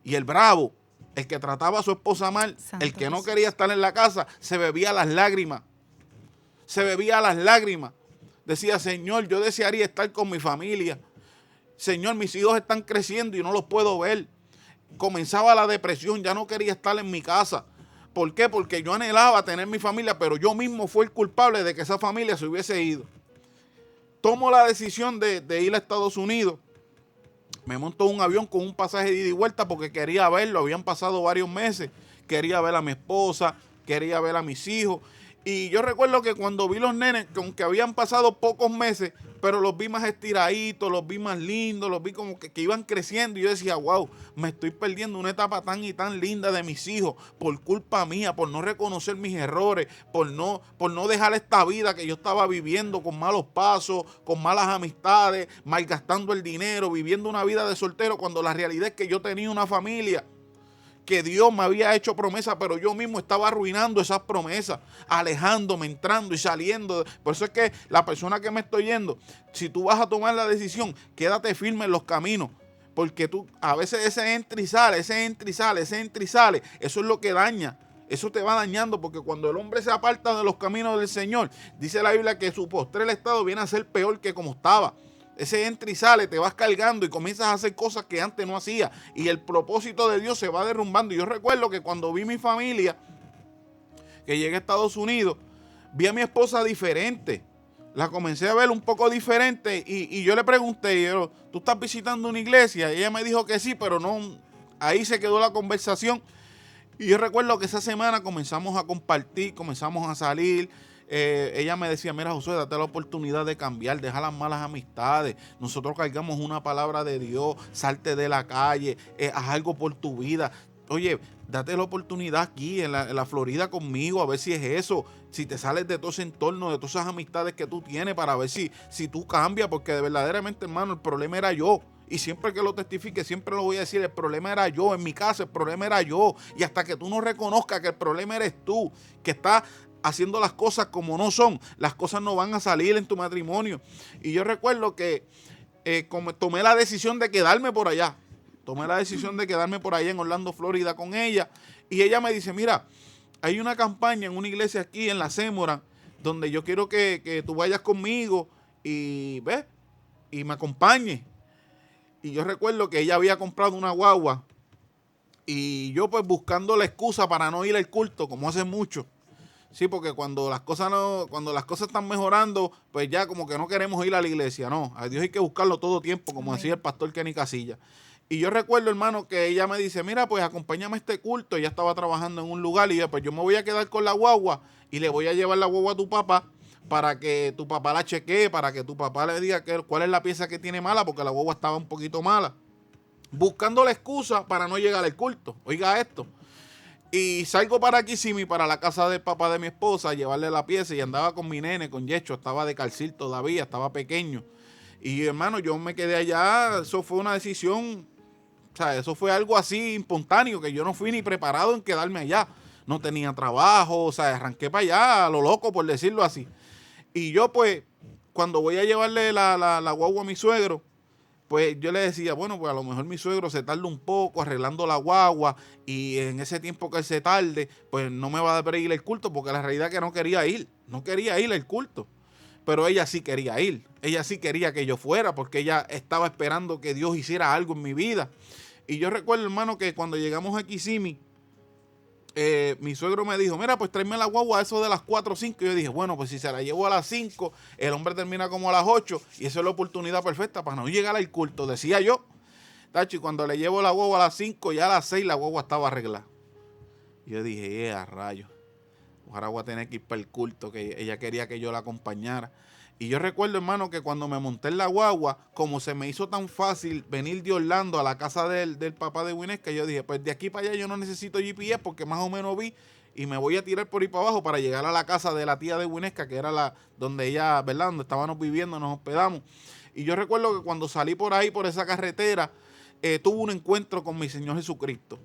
y el bravo, el que trataba a su esposa mal, el que no quería estar en la casa, se bebía las lágrimas. Se bebía las lágrimas. Decía, Señor, yo desearía estar con mi familia. Señor, mis hijos están creciendo y no los puedo ver. Comenzaba la depresión, ya no quería estar en mi casa. ¿Por qué? Porque yo anhelaba tener mi familia, pero yo mismo fui el culpable de que esa familia se hubiese ido. Tomo la decisión de ir a Estados Unidos. Me monto en un avión con un pasaje de ida y vuelta porque quería verlo. Habían pasado varios meses. Quería ver a mi esposa, quería ver a mis hijos. Y yo recuerdo que cuando vi los nenes, que aunque habían pasado pocos meses, pero los vi más estiraditos, los vi más lindos, los vi como que iban creciendo. Y yo decía, wow, me estoy perdiendo una etapa tan y tan linda de mis hijos por culpa mía, por no reconocer mis errores, por no dejar esta vida que yo estaba viviendo con malos pasos, con malas amistades, malgastando el dinero, viviendo una vida de soltero, cuando la realidad es que yo tenía una familia, que Dios me había hecho promesa, pero yo mismo estaba arruinando esas promesas, alejándome, entrando y saliendo. Por eso es que la persona que me estoy yendo, si tú vas a tomar la decisión, quédate firme en los caminos, porque tú a veces ese entra y sale, eso es lo que daña. Eso te va dañando, porque cuando el hombre se aparta de los caminos del Señor, dice la Biblia que su postrer estado viene a ser peor que como estaba. Ese entra y sale, te vas cargando y comienzas a hacer cosas que antes no hacías, y el propósito de Dios se va derrumbando. Y yo recuerdo que cuando vi mi familia, que llegué a Estados Unidos, vi a mi esposa diferente. La comencé a ver un poco diferente y yo le pregunté, ¿tú estás visitando una iglesia? Y ella me dijo que sí, pero no, ahí se quedó la conversación. Y yo recuerdo que esa semana comenzamos a compartir, comenzamos a salir. Ella me decía, mira, Josué, date la oportunidad de cambiar, deja las malas amistades, nosotros cargamos una palabra de Dios, salte de la calle, haz algo por tu vida. oye, date la oportunidad aquí en la Florida conmigo, a ver si es eso, si te sales de todo ese entorno, de todas esas amistades que tú tienes, para ver si tú cambias, porque de verdaderamente, hermano, el problema era yo. Y siempre que lo testifique, siempre lo voy a decir, el problema era yo, en mi casa el problema era yo. Y hasta que tú no reconozcas que el problema eres tú, que estás haciendo las cosas como no son, las cosas no van a salir en tu matrimonio. Y yo recuerdo que como tomé la decisión de quedarme por allá. Tomé la decisión de quedarme por allá en Orlando, Florida con ella. Y ella me dice, mira, hay una campaña en una iglesia aquí en La Sémora, donde yo quiero que tú vayas conmigo y ve y me acompañes. Y yo recuerdo que ella había comprado una guagua y yo pues buscando la excusa para no ir al culto, como hace mucho. Sí, porque cuando las cosas están mejorando, pues ya como que no queremos ir a la iglesia. No, a Dios hay que buscarlo todo tiempo, como decía el pastor Kenny Casilla. Y yo recuerdo, hermano, que ella me dice, mira, pues acompáñame a este culto. Ella estaba trabajando en un lugar y yo, pues yo me voy a quedar con la guagua y le voy a llevar la guagua a tu papá para que tu papá la chequee, para que tu papá le diga cuál es la pieza que tiene mala, porque la guagua estaba un poquito mala. Buscando la excusa para no llegar al culto. Oiga esto. Y salgo para Kissimmee, para la casa del papá de mi esposa, a llevarle la pieza, y andaba con mi nene, con Yecho, estaba de calcil todavía, estaba pequeño. Y hermano, yo me quedé allá, eso fue una decisión, o sea, eso fue algo así espontáneo, que yo no fui ni preparado en quedarme allá. No tenía trabajo, o sea, arranqué para allá a lo loco, por decirlo así. Y yo pues, cuando voy a llevarle la guagua a mi suegro, pues yo le decía, bueno, pues a lo mejor mi suegro se tarda un poco arreglando la guagua y en ese tiempo que él se tarde, pues no me va a dar ir al culto, porque la realidad es que no quería ir al culto. Pero ella sí quería ir, ella sí quería que yo fuera, porque ella estaba esperando que Dios hiciera algo en mi vida. Y yo recuerdo, hermano, que cuando llegamos a Kissimmee, mi suegro me dijo, mira, pues tráeme la guagua a eso de las 4 o 5. Y yo dije, bueno, pues si se la llevo a las 5, el hombre termina como a las 8 y esa es la oportunidad perfecta para no llegar al culto, decía yo. Tacho, y cuando le llevo la guagua a las 5, ya a las 6 la guagua estaba arreglada. Y yo dije, a rayos, ahora voy a tener que ir para el culto, que ella quería que yo la acompañara. Y yo recuerdo, hermano, que cuando me monté en la guagua, como se me hizo tan fácil venir de Orlando a la casa del papá de Winesca, yo dije, pues de aquí para allá yo no necesito GPS, porque más o menos vi y me voy a tirar por ahí para abajo para llegar a la casa de la tía de Winesca, que era donde ella, ¿verdad? Donde estábamos viviendo, nos hospedamos. Y yo recuerdo que cuando salí por ahí, por esa carretera, tuve un encuentro con mi Señor Jesucristo.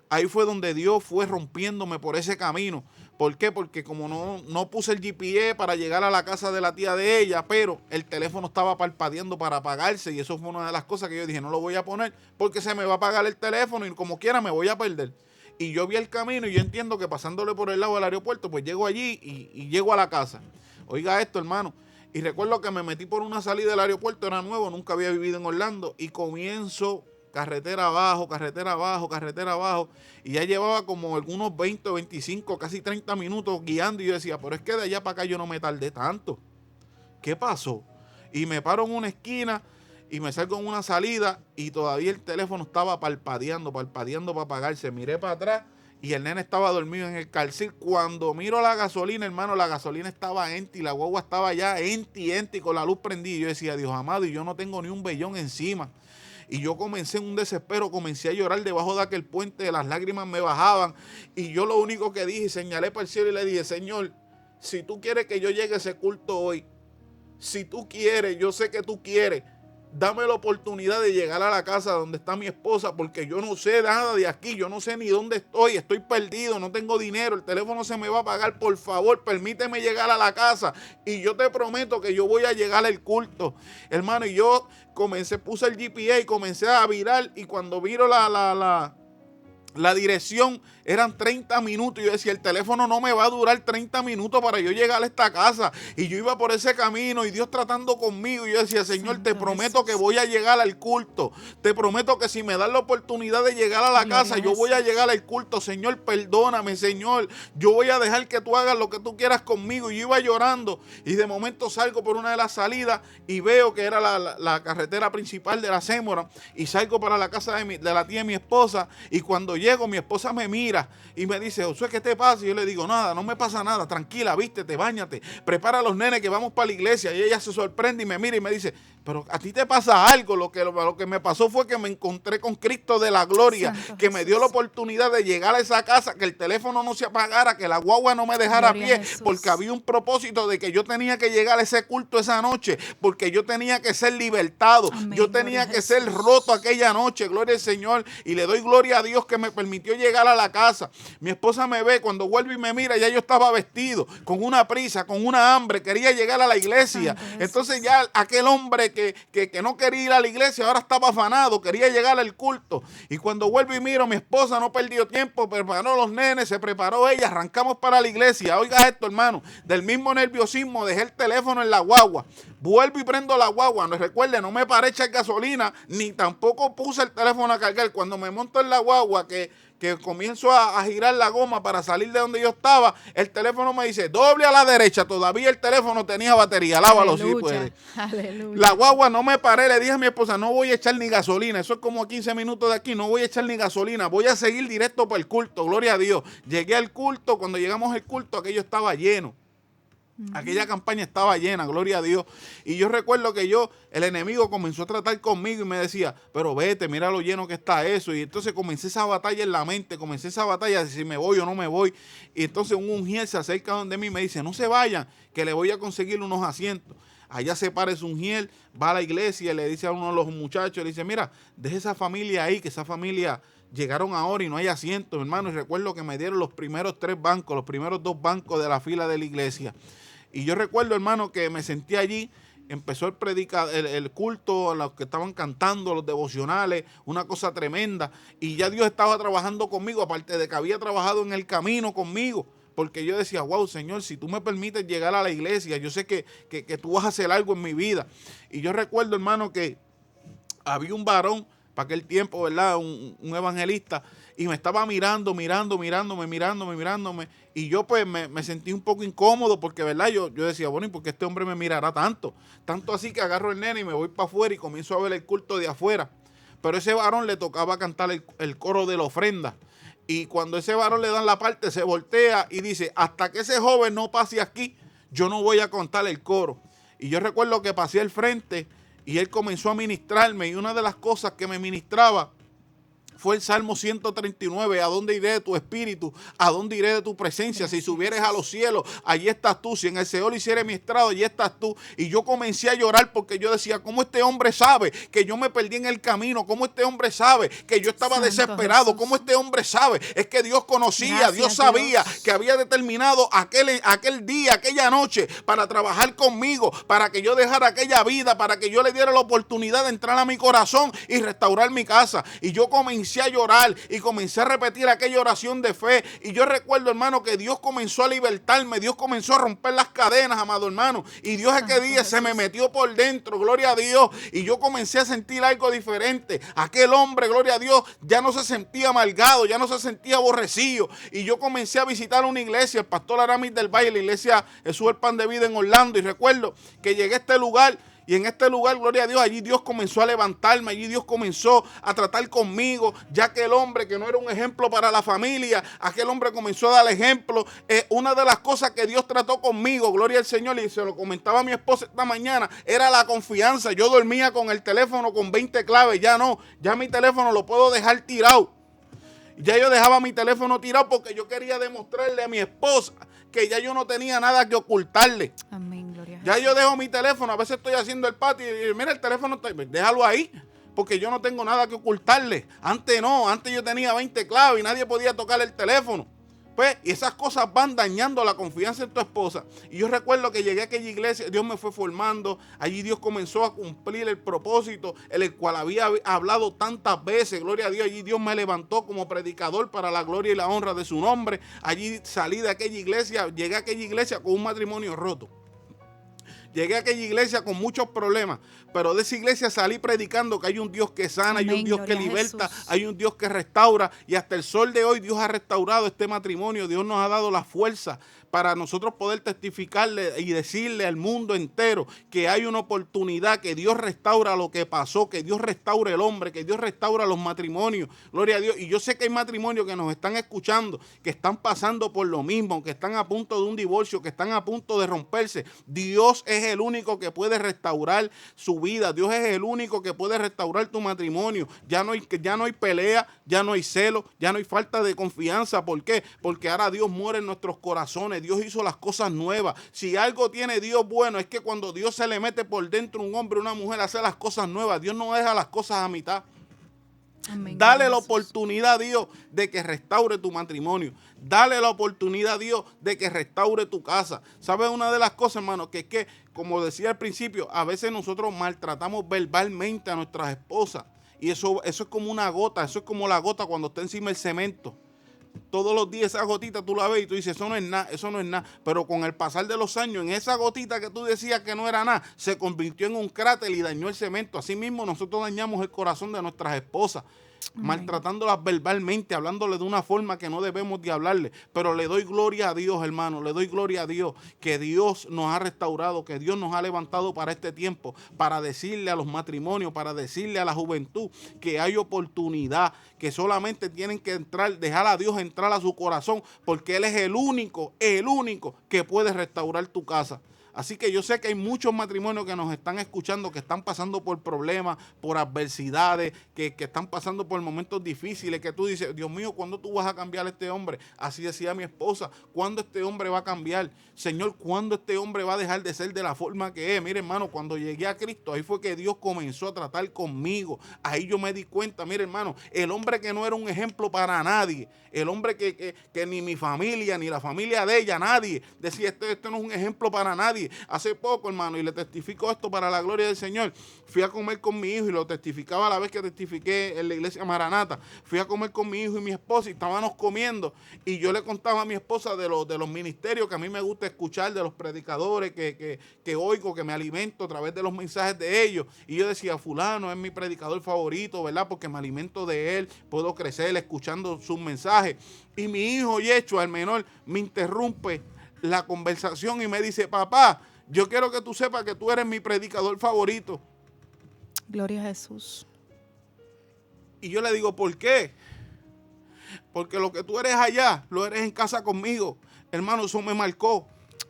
Ahí fue donde Dios fue rompiéndome por ese camino. ¿Por qué? Porque como no puse el GPS para llegar a la casa de la tía de ella, pero el teléfono estaba parpadeando para apagarse, y eso fue una de las cosas que yo dije, no lo voy a poner porque se me va a apagar el teléfono y como quiera me voy a perder. Y yo vi el camino y yo entiendo que pasándole por el lado del aeropuerto, pues llego allí y llego a la casa. Oiga esto, hermano. Y recuerdo que me metí por una salida del aeropuerto, era nuevo, nunca había vivido en Orlando, y comienzo carretera abajo, carretera abajo, carretera abajo, y ya llevaba como algunos 20, 25, casi 30 minutos guiando, y yo decía, pero es que de allá para acá yo no me tardé tanto. ¿Qué pasó? Y me paro en una esquina y me salgo en una salida y todavía el teléfono estaba parpadeando para apagarse. Miré para atrás y el nene estaba dormido en el calcil. Cuando miro la gasolina, hermano, la gasolina estaba empty, la guagua estaba ya empty, con la luz prendida. Y yo decía, Dios amado, y yo no tengo ni un vellón encima. Y yo comencé en un desespero, comencé a llorar debajo de aquel puente, las lágrimas me bajaban. Y yo lo único que dije, señalé para el cielo y le dije, Señor, si tú quieres que yo llegue a ese culto hoy, si tú quieres, yo sé que tú quieres, dame la oportunidad de llegar a la casa donde está mi esposa, porque yo no sé nada de aquí, yo no sé ni dónde estoy perdido, no tengo dinero, el teléfono se me va a apagar, por favor, permíteme llegar a la casa y yo te prometo que yo voy a llegar al culto. Hermano, y yo puse el GPA y comencé a virar, y cuando viro la dirección eran 30 minutos. Yo decía, el teléfono no me va a durar 30 minutos para yo llegar a esta casa. Y yo iba por ese camino y Dios tratando conmigo. Y yo decía, Señor, te prometo que voy a llegar al culto. Te prometo que si me das la oportunidad de llegar a la casa, yo voy a llegar al culto. Señor, perdóname, Señor. Yo voy a dejar que tú hagas lo que tú quieras conmigo. Y yo iba llorando. Y de momento salgo por una de las salidas y veo que era la carretera principal de La Sémora. Y salgo para la casa de la tía de mi esposa. Y cuando llego, mi esposa me mira y me dice, Josué, ¿qué te pasa? Y yo le digo, nada, no me pasa nada, tranquila, vístete, báñate, prepara a los nenes que vamos para la iglesia. Y ella se sorprende y me mira y me dice, pero a ti te pasa algo. Lo que me pasó fue que me encontré con Cristo de la gloria, Santo que Jesús. Me dio la oportunidad de llegar a esa casa, que el teléfono no se apagara, que la guagua no me dejara a pie, porque había un propósito de que yo tenía que llegar a ese culto esa noche, porque yo tenía que ser libertado. Amén, yo tenía que ser roto aquella noche, gloria al Señor, y le doy gloria a Dios que me permitió llegar a la casa. Mi esposa me ve, cuando vuelve y me mira, ya yo estaba vestido, con una prisa, con una hambre, quería llegar a la iglesia. Entonces ya aquel hombre que no quería ir a la iglesia, ahora estaba afanado, quería llegar al culto. Y cuando vuelvo y miro, mi esposa no perdió tiempo, preparó los nenes, se preparó ella, arrancamos para la iglesia. Oiga esto, hermano, del mismo nerviosismo dejé el teléfono en la guagua. Vuelvo y prendo la guagua. No recuerde, no me paré a echar gasolina, ni tampoco puse el teléfono a cargar. Cuando me monto en la guagua, que comienzo a girar la goma para salir de donde yo estaba, el teléfono me dice, doble a la derecha. Todavía el teléfono tenía batería. Lávalo si puede. Aleluya. La guagua no me paré, le dije a mi esposa, no voy a echar ni gasolina. Eso es como a 15 minutos de aquí, no voy a echar ni gasolina. Voy a seguir directo para el culto, gloria a Dios. Llegué al culto, cuando llegamos al culto, aquello estaba lleno. Aquella campaña estaba llena, gloria a Dios. Y yo recuerdo que el enemigo comenzó a tratar conmigo y me decía, pero vete, mira lo lleno que está eso. Y entonces comencé esa batalla en la mente, comencé esa batalla de si me voy o no me voy. Y entonces un ungiel se acerca donde mí y me dice, no se vayan, que le voy a conseguir unos asientos. Allá se para ese ungiel, va a la iglesia y le dice a uno de los muchachos, le dice, mira, deje esa familia ahí, que esa familia llegaron ahora y no hay asientos, hermano. Y recuerdo que me dieron los primeros 3 bancos, los primeros 2 bancos de la fila de la iglesia. Y yo recuerdo, hermano, que me sentí allí, empezó el culto, los que estaban cantando, los devocionales, una cosa tremenda. Y ya Dios estaba trabajando conmigo, aparte de que había trabajado en el camino conmigo. Porque yo decía, wow, Señor, si tú me permites llegar a la iglesia, yo sé que tú vas a hacer algo en mi vida. Y yo recuerdo, hermano, que había un varón, para aquel tiempo, ¿verdad? Un evangelista, y me estaba mirándome. Y yo pues me sentí un poco incómodo porque, ¿verdad? Yo decía, bueno, ¿y por qué este hombre me mirará tanto? Tanto así que agarro el nene y me voy para afuera y comienzo a ver el culto de afuera. Pero ese varón le tocaba cantar el coro de la ofrenda. Y cuando ese varón le dan la parte, se voltea y dice, hasta que ese joven no pase aquí, yo no voy a contar el coro. Y yo recuerdo que pasé al frente y él comenzó a ministrarme. Y una de las cosas que me ministraba fue el Salmo 139, ¿a dónde iré de tu espíritu? ¿A dónde iré de tu presencia? Si subieres a los cielos, allí estás tú. Si en el Seol hiciere mi estrado, allí estás tú. Y yo comencé a llorar porque yo decía, ¿cómo este hombre sabe que yo me perdí en el camino? ¿Cómo este hombre sabe que yo estaba desesperado? Jesús. ¿Cómo este hombre sabe? Es que Dios conocía, gracias, Dios sabía que había determinado aquel día, aquella noche, para trabajar conmigo, para que yo dejara aquella vida, para que yo le diera la oportunidad de entrar a mi corazón y restaurar mi casa. Y yo comencé a llorar y comencé a repetir aquella oración de fe. Y yo recuerdo, hermano, que Dios comenzó a libertarme, Dios comenzó a romper las cadenas, amado hermano. Y Dios aquel día se me metió por dentro, gloria a Dios. Y yo comencé a sentir algo diferente. Aquel hombre, gloria a Dios, ya no se sentía amargado, ya no se sentía aborrecido. Y yo comencé a visitar una iglesia, el pastor Aramis del Valle, la iglesia Jesús el Pan de Vida en Orlando. Y recuerdo que llegué a este lugar. Y en este lugar, gloria a Dios, allí Dios comenzó a levantarme, allí Dios comenzó a tratar conmigo, ya que el hombre que no era un ejemplo para la familia, aquel hombre comenzó a dar ejemplo. Una de las cosas que Dios trató conmigo, gloria al Señor, y se lo comentaba a mi esposa esta mañana, era la confianza. Yo dormía con el teléfono con 20 claves, ya no, ya mi teléfono lo puedo dejar tirado. Ya yo dejaba mi teléfono tirado porque yo quería demostrarle a mi esposa que ya yo no tenía nada que ocultarle. Amén, gloria a Dios. Ya yo dejo mi teléfono, a veces estoy haciendo el patio y mira el teléfono, déjalo ahí, porque yo no tengo nada que ocultarle. Antes no, antes yo tenía 20 claves y nadie podía tocar el teléfono. Pues, y esas cosas van dañando la confianza en tu esposa. Y yo recuerdo que llegué a aquella iglesia, Dios me fue formando, allí Dios comenzó a cumplir el propósito, en el cual había hablado tantas veces, gloria a Dios. Allí Dios me levantó como predicador para la gloria y la honra de su nombre. Allí salí de aquella iglesia, llegué a aquella iglesia con un matrimonio roto. Llegué a aquella iglesia con muchos problemas, pero de esa iglesia salí predicando que hay un Dios que sana, amén, hay un Dios que liberta, hay un Dios que restaura, y hasta el sol de hoy Dios ha restaurado este matrimonio. Dios nos ha dado la fuerza para nosotros poder testificarle y decirle al mundo entero que hay una oportunidad, que Dios restaura lo que pasó, que Dios restaura el hombre, que Dios restaura los matrimonios. Gloria a Dios. Y yo sé que hay matrimonios que nos están escuchando, que están pasando por lo mismo, que están a punto de un divorcio, que están a punto de romperse. Dios es el único que puede restaurar su vida. Dios es el único que puede restaurar tu matrimonio. Ya no hay pelea, ya no hay celo, ya no hay falta de confianza. ¿Por qué? Porque ahora Dios mora en nuestros corazones. Dios hizo las cosas nuevas. Si algo tiene Dios bueno, es que cuando Dios se le mete por dentro un hombre o una mujer, hace las cosas nuevas. Dios no deja las cosas a mitad. Amén. Dale la oportunidad a Dios de que restaure tu matrimonio. Dale la oportunidad a Dios de que restaure tu casa. ¿Sabes una de las cosas, hermano? Que es que, como decía al principio, a veces nosotros maltratamos verbalmente a nuestras esposas. Y eso es como una gota. Eso es como la gota cuando está encima del cemento. Todos los días esa gotita tú la ves y tú dices, eso no es nada, eso no es nada. Pero con el pasar de los años, en esa gotita que tú decías que no era nada, se convirtió en un cráter y dañó el cemento. Así mismo nosotros dañamos el corazón de nuestras esposas, maltratándolas verbalmente, hablándole de una forma que no debemos de hablarle. Pero le doy gloria a Dios, hermano, le doy gloria a Dios, que Dios nos ha restaurado, que Dios nos ha levantado para este tiempo, para decirle a los matrimonios, para decirle a la juventud que hay oportunidad, que solamente tienen que entrar, dejar a Dios entrar a su corazón, porque Él es el único que puede restaurar tu casa. Así que yo sé que hay muchos matrimonios que nos están escuchando, que están pasando por problemas, por adversidades, que están pasando por momentos difíciles, que tú dices, Dios mío, ¿cuándo tú vas a cambiar a este hombre? Así decía mi esposa, ¿cuándo este hombre va a cambiar? Señor, ¿cuándo este hombre va a dejar de ser de la forma que es? Mire, hermano, cuando llegué a Cristo, ahí fue que Dios comenzó a tratar conmigo. Ahí yo me di cuenta, mire, hermano, el hombre que no era un ejemplo para nadie, el hombre que ni mi familia, ni la familia de ella, nadie decía, esto no es un ejemplo para nadie. Hace poco, hermano, y le testifico esto para la gloria del Señor, fui a comer con mi hijo y lo testificaba a la vez que testifiqué en la iglesia Maranata. Fui a comer con mi hijo y mi esposa y estábamos comiendo y yo le contaba a mi esposa de los ministerios que a mí me gusta escuchar, de los predicadores que oigo, que me alimento a través de los mensajes de ellos. Y yo decía, fulano es mi predicador favorito, ¿verdad? Porque me alimento de él, puedo crecer escuchando sus mensajes. Y mi hijo Yecho, el menor, me interrumpe la conversación y me dice, papá, yo quiero que tú sepas que tú eres mi predicador favorito. Gloria a Jesús. Y yo le digo, ¿por qué? Porque lo que tú eres allá, lo eres en casa conmigo. Hermano, eso me marcó.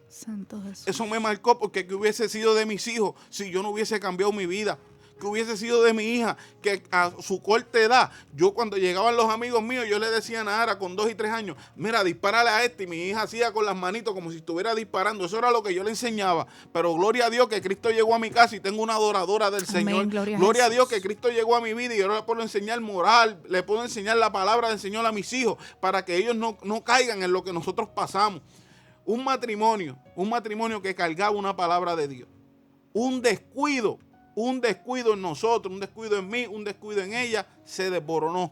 Santo Jesús. Eso me marcó porque que hubiese sido de mis hijos si yo no hubiese cambiado mi vida. Que hubiese sido de mi hija, que a su corta edad, yo cuando llegaban los amigos míos, yo le decía a Nahara con 2 y 3 años, mira, dispárale a este, y mi hija hacía con las manitos como si estuviera disparando. Eso era lo que yo le enseñaba. Pero gloria a Dios que Cristo llegó a mi casa y tengo una adoradora del Señor. Gloria a Dios que Cristo llegó a mi vida y yo le puedo enseñar moral, le puedo enseñar la palabra del Señor a mis hijos para que ellos no caigan en lo que nosotros pasamos. Un matrimonio que cargaba una palabra de Dios. Un descuido en nosotros, un descuido en mí, un descuido en ella, se desboronó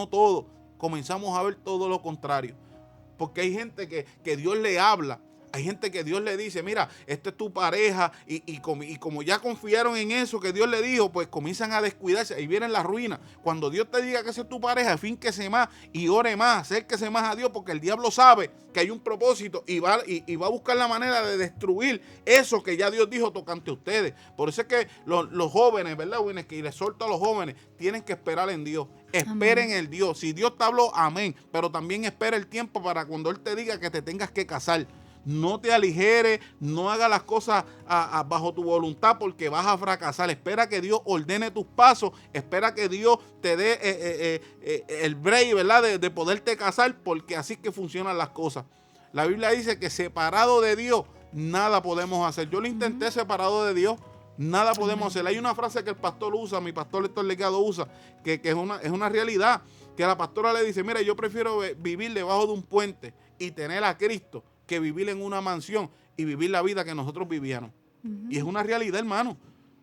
todo. Comenzamos a ver todo lo contrario, porque hay gente que Dios le habla, hay gente que Dios le dice, mira, esta es tu pareja, y como ya confiaron en eso que Dios le dijo, pues comienzan a descuidarse, ahí viene la ruina. Cuando Dios te diga que esa es tu pareja, fínquese más y ore más, acérquese más a Dios, porque el diablo sabe que hay un propósito y va a buscar la manera de destruir eso que ya Dios dijo tocante a ustedes. Por eso es que los jóvenes, ¿verdad? Que les exhorto a los jóvenes, tienen que esperar en Dios. Esperen en Dios. Si Dios te habló, amén. Pero también espera el tiempo para cuando Él te diga que te tengas que casar. No te aligeres, no hagas las cosas bajo tu voluntad porque vas a fracasar. Espera que Dios ordene tus pasos, espera que Dios te dé el break, ¿verdad? De poderte casar, porque así es que funcionan las cosas. La Biblia dice que separado de Dios, nada podemos hacer. Yo lo intenté separado de Dios, nada podemos hacer. Hay una frase que el pastor usa, mi pastor Héctor Legado usa, que es una realidad, que la pastora le dice, mira, yo prefiero vivir debajo de un puente y tener a Cristo que vivir en una mansión y vivir la vida que nosotros vivíamos. Y es una realidad, hermano.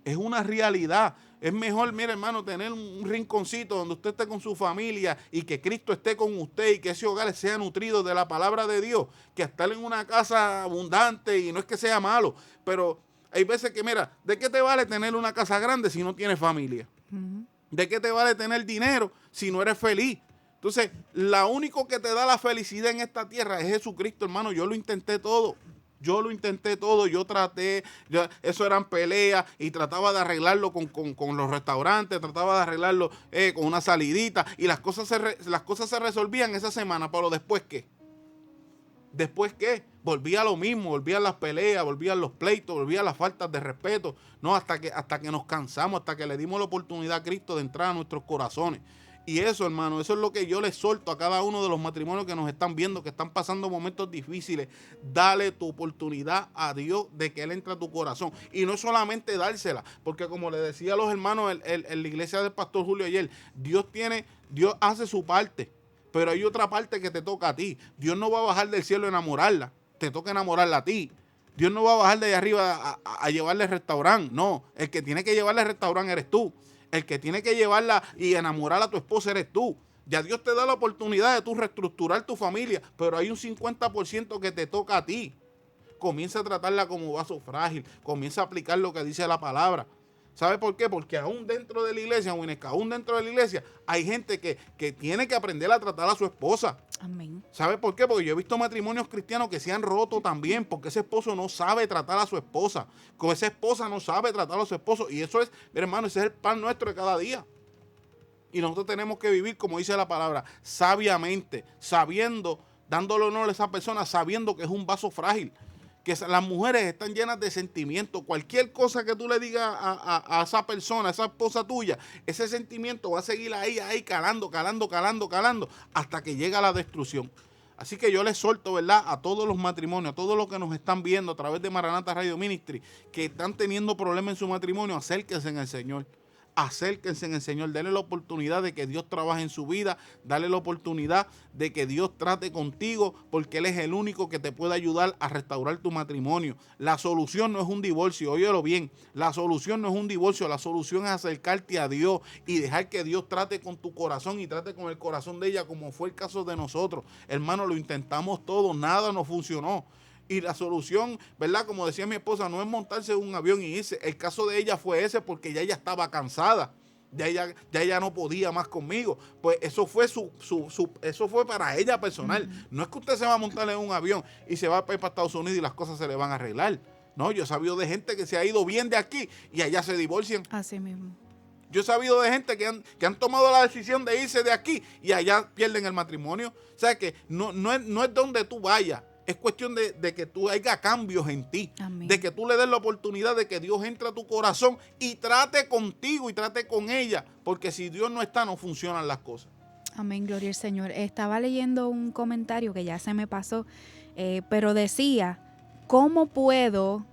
Es una realidad. Es mejor, mire, hermano, tener un rinconcito donde usted esté con su familia y que Cristo esté con usted y que ese hogar sea nutrido de la palabra de Dios, que estar en una casa abundante. Y no es que sea malo, pero hay veces que, mira, ¿de qué te vale tener una casa grande si no tienes familia? ¿De qué te vale tener dinero si no eres feliz? Entonces, la único que te da la felicidad en esta tierra es Jesucristo, hermano. Yo lo intenté todo. Yo traté, eso eran peleas y trataba de arreglarlo con los restaurantes, trataba de arreglarlo con una salidita y las cosas se resolvían esa semana, pero ¿después qué? ¿Después qué? Volvía lo mismo, volvían las peleas, volvían los pleitos, volvían las faltas de respeto, no, hasta que nos cansamos, hasta que le dimos la oportunidad a Cristo de entrar a nuestros corazones. Y eso, hermano, eso es lo que yo le solto a cada uno de los matrimonios que nos están viendo, que están pasando momentos difíciles. Dale tu oportunidad a Dios de que Él entre a tu corazón. Y no solamente dársela, porque como le decía a los hermanos en la iglesia del pastor Julio ayer, Dios hace su parte, pero hay otra parte que te toca a ti. Dios no va a bajar del cielo a enamorarla, te toca enamorarla a ti. Dios no va a bajar de allá arriba a llevarle al restaurante, no. El que tiene que llevarle al restaurante eres tú. El que tiene que llevarla y enamorar a tu esposa eres tú. Ya Dios te da la oportunidad de tú reestructurar tu familia, pero hay un 50% que te toca a ti. Comienza a tratarla como vaso frágil, comienza a aplicar lo que dice la palabra. ¿Sabe por qué? Porque aún dentro de la iglesia, Winesca, aún dentro de la iglesia, hay gente que tiene que aprender a tratar a su esposa. Amén. ¿Sabe por qué? Porque yo he visto matrimonios cristianos que se han roto también porque ese esposo no sabe tratar a su esposa. Como esa esposa no sabe tratar a su esposo. Y eso es, hermano, ese es el pan nuestro de cada día. Y nosotros tenemos que vivir, como dice la palabra, sabiamente, sabiendo, dándole honor a esa persona, sabiendo que es un vaso frágil. Que las mujeres están llenas de sentimientos. Cualquier cosa que tú le digas a esa persona, a esa esposa tuya, ese sentimiento va a seguir ahí calando, hasta que llega la destrucción. Así que yo les solto, ¿verdad?, a todos los matrimonios, a todos los que nos están viendo a través de Maranata Radio Ministry, que están teniendo problemas en su matrimonio, acérquense en el Señor. Acérquense en el Señor, denle la oportunidad de que Dios trabaje en su vida, dale la oportunidad de que Dios trate contigo, porque Él es el único que te puede ayudar a restaurar tu matrimonio. La solución no es un divorcio, óyelo bien, la solución no es un divorcio, la solución es acercarte a Dios y dejar que Dios trate con tu corazón y trate con el corazón de ella, como fue el caso de nosotros. Hermano, lo intentamos todo, nada nos funcionó. Y la solución, ¿verdad? Como decía mi esposa, no es montarse en un avión y irse. El caso de ella fue ese porque ya ella estaba cansada. Ya ella no podía más conmigo. Pues eso fue eso fue para ella personal. No es que usted se va a montar en un avión y se va para Estados Unidos y las cosas se le van a arreglar. No, yo he sabido de gente que se ha ido bien de aquí y allá se divorcian. Así mismo. Yo he sabido de gente que han tomado la decisión de irse de aquí y allá pierden el matrimonio. O sea que no es donde tú vayas. Es cuestión de que tú haya cambios en ti. Amén. De que tú le des la oportunidad de que Dios entre a tu corazón y trate contigo y trate con ella. Porque si Dios no está, no funcionan las cosas. Amén, gloria al Señor. Estaba leyendo un comentario que ya se me pasó, pero decía, ¿cómo puedo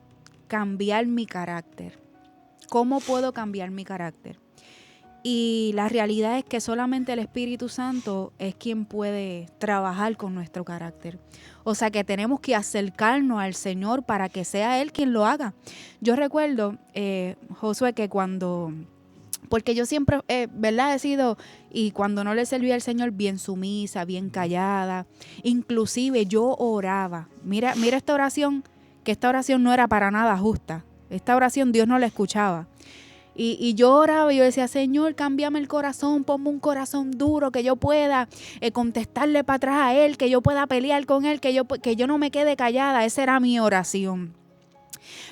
cambiar mi carácter? ¿Cómo puedo cambiar mi carácter? Y la realidad es que solamente el Espíritu Santo es quien puede trabajar con nuestro carácter. O sea que tenemos que acercarnos al Señor para que sea Él quien lo haga. Yo recuerdo, Josué, que porque yo siempre, ¿verdad? He sido, y cuando no le servía al Señor, bien sumisa, bien callada. Inclusive yo oraba. Mira esta oración, que esta oración no era para nada justa. Esta oración Dios no la escuchaba. Y yo oraba y yo decía, Señor, cámbiame el corazón, ponme un corazón duro, que yo pueda contestarle para atrás a Él, que yo pueda pelear con Él, que yo no me quede callada. Esa era mi oración.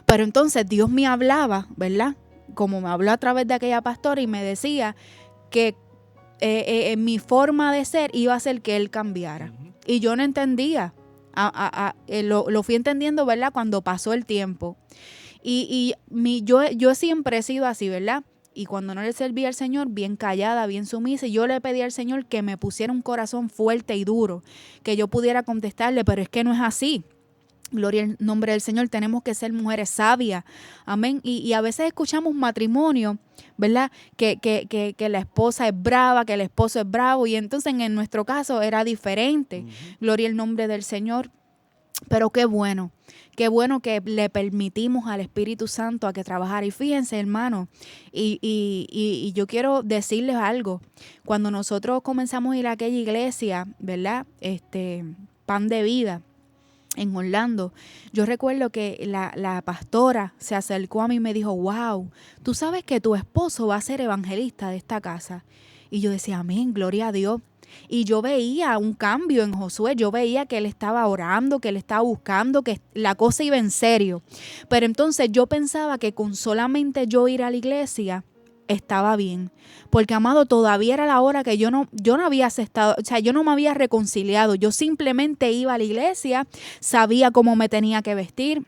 Pero entonces Dios me hablaba, ¿verdad? Como me habló a través de aquella pastora y me decía que mi forma de ser iba a hacer que Él cambiara. Uh-huh. Y yo no entendía. Lo fui entendiendo, ¿verdad? Cuando pasó el tiempo. Yo siempre he sido así, ¿verdad? Y cuando no le servía al Señor, bien callada, bien sumisa, yo le pedí al Señor que me pusiera un corazón fuerte y duro, que yo pudiera contestarle, pero es que no es así. Gloria al nombre del Señor, tenemos que ser mujeres sabias, amén. Y a veces escuchamos matrimonio, ¿verdad? Que la esposa es brava, que el esposo es bravo, y entonces en nuestro caso era diferente. Uh-huh. Gloria al nombre del Señor. Pero qué bueno que le permitimos al Espíritu Santo a que trabajara. Y fíjense, hermano, y yo quiero decirles algo. Cuando nosotros comenzamos a ir a aquella iglesia, ¿verdad? Pan de Vida, en Orlando, yo recuerdo que la pastora se acercó a mí y me dijo, wow, tú sabes que tu esposo va a ser evangelista de esta casa. Y yo decía, amén, gloria a Dios. Y yo veía un cambio en Josué, yo veía que él estaba orando, que él estaba buscando, que la cosa iba en serio. Pero entonces yo pensaba que con solamente yo ir a la iglesia estaba bien, porque amado, todavía era la hora que yo no había aceptado, o sea, yo no me había reconciliado, yo simplemente iba a la iglesia, sabía cómo me tenía que vestir,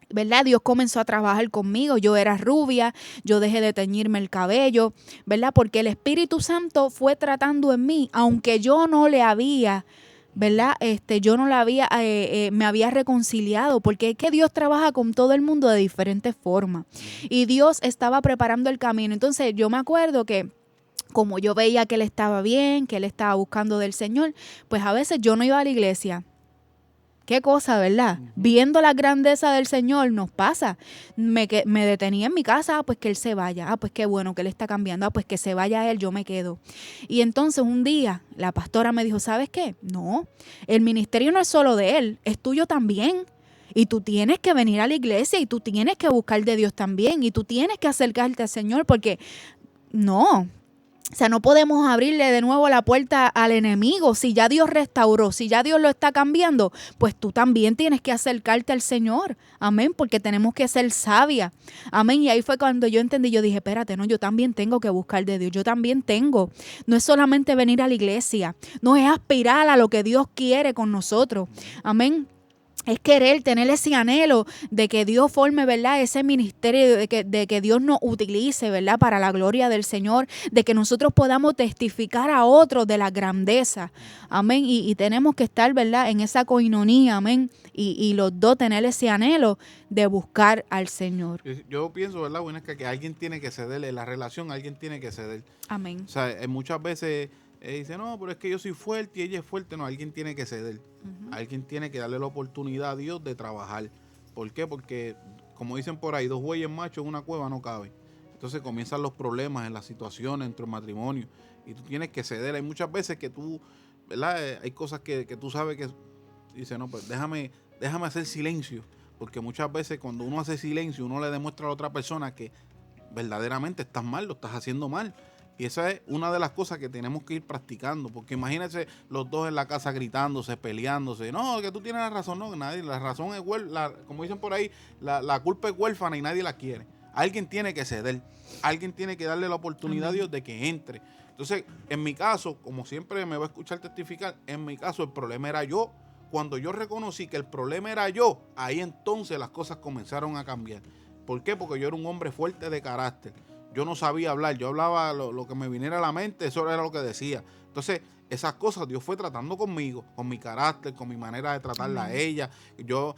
¿verdad? Dios comenzó a trabajar conmigo, yo era rubia, yo dejé de teñirme el cabello, ¿verdad? Porque el Espíritu Santo fue tratando en mí, aunque yo no le había, ¿verdad? Yo no la había, me había reconciliado, porque es que Dios trabaja con todo el mundo de diferentes formas. Y Dios estaba preparando el camino. Entonces yo me acuerdo que como yo veía que él estaba bien, que él estaba buscando del Señor, pues a veces yo no iba a la iglesia. Qué cosa, ¿verdad? Viendo la grandeza del Señor nos pasa. Me detenía en mi casa, pues que Él se vaya. Pues qué bueno que Él está cambiando. Pues que se vaya Él, yo me quedo. Y entonces un día la pastora me dijo, ¿sabes qué? No, el ministerio no es solo de Él, es tuyo también. Y tú tienes que venir a la iglesia y tú tienes que buscar de Dios también. Y tú tienes que acercarte al Señor porque no. O sea, no podemos abrirle de nuevo la puerta al enemigo. Si ya Dios restauró, si ya Dios lo está cambiando, pues tú también tienes que acercarte al Señor. Amén, porque tenemos que ser sabias. Amén, y ahí fue cuando yo entendí, yo dije, espérate, no, yo también tengo que buscar de Dios. Yo también tengo. No es solamente venir a la iglesia, no es aspirar a lo que Dios quiere con nosotros. Amén. Es querer tener ese anhelo de que Dios forme, ¿verdad? Ese ministerio, de que Dios nos utilice, ¿verdad? Para la gloria del Señor, de que nosotros podamos testificar a otros de la grandeza. Amén. Y tenemos que estar, ¿verdad? En esa coinonía, amén. Y los dos tener ese anhelo de buscar al Señor. Yo pienso, ¿verdad? Bueno, es que alguien tiene que ceder, en la relación alguien tiene que ceder. Amén. O sea, muchas veces dice, no, pero es que yo soy fuerte y ella es fuerte. No, alguien tiene que ceder. Alguien tiene que darle la oportunidad a Dios de trabajar. ¿Por qué? Porque, como dicen por ahí, dos bueyes machos en una cueva no caben. Entonces comienzan los problemas en las situaciones, entre el matrimonio. Y tú tienes que ceder. Hay muchas veces que tú, ¿verdad? Hay cosas que tú sabes que dice, no, pues déjame hacer silencio. Porque muchas veces cuando uno hace silencio, uno le demuestra a la otra persona que verdaderamente estás mal, lo estás haciendo mal. Y esa es una de las cosas que tenemos que ir practicando, porque imagínense los dos en la casa gritándose, peleándose. No, que tú tienes la razón, no, nadie, la razón es, como dicen por ahí, la culpa es huérfana y nadie la quiere. Alguien tiene que ceder, alguien tiene que darle la oportunidad a Dios de que entre. Entonces, en mi caso, como siempre me va a escuchar testificar, en mi caso el problema era yo. Cuando yo reconocí que el problema era yo, ahí entonces las cosas comenzaron a cambiar. ¿Por qué? Porque yo era un hombre fuerte de carácter. Yo no sabía hablar, yo hablaba lo que me viniera a la mente, eso era lo que decía. Entonces, esas cosas Dios fue tratando conmigo, con mi carácter, con mi manera de tratarla a ella. Yo,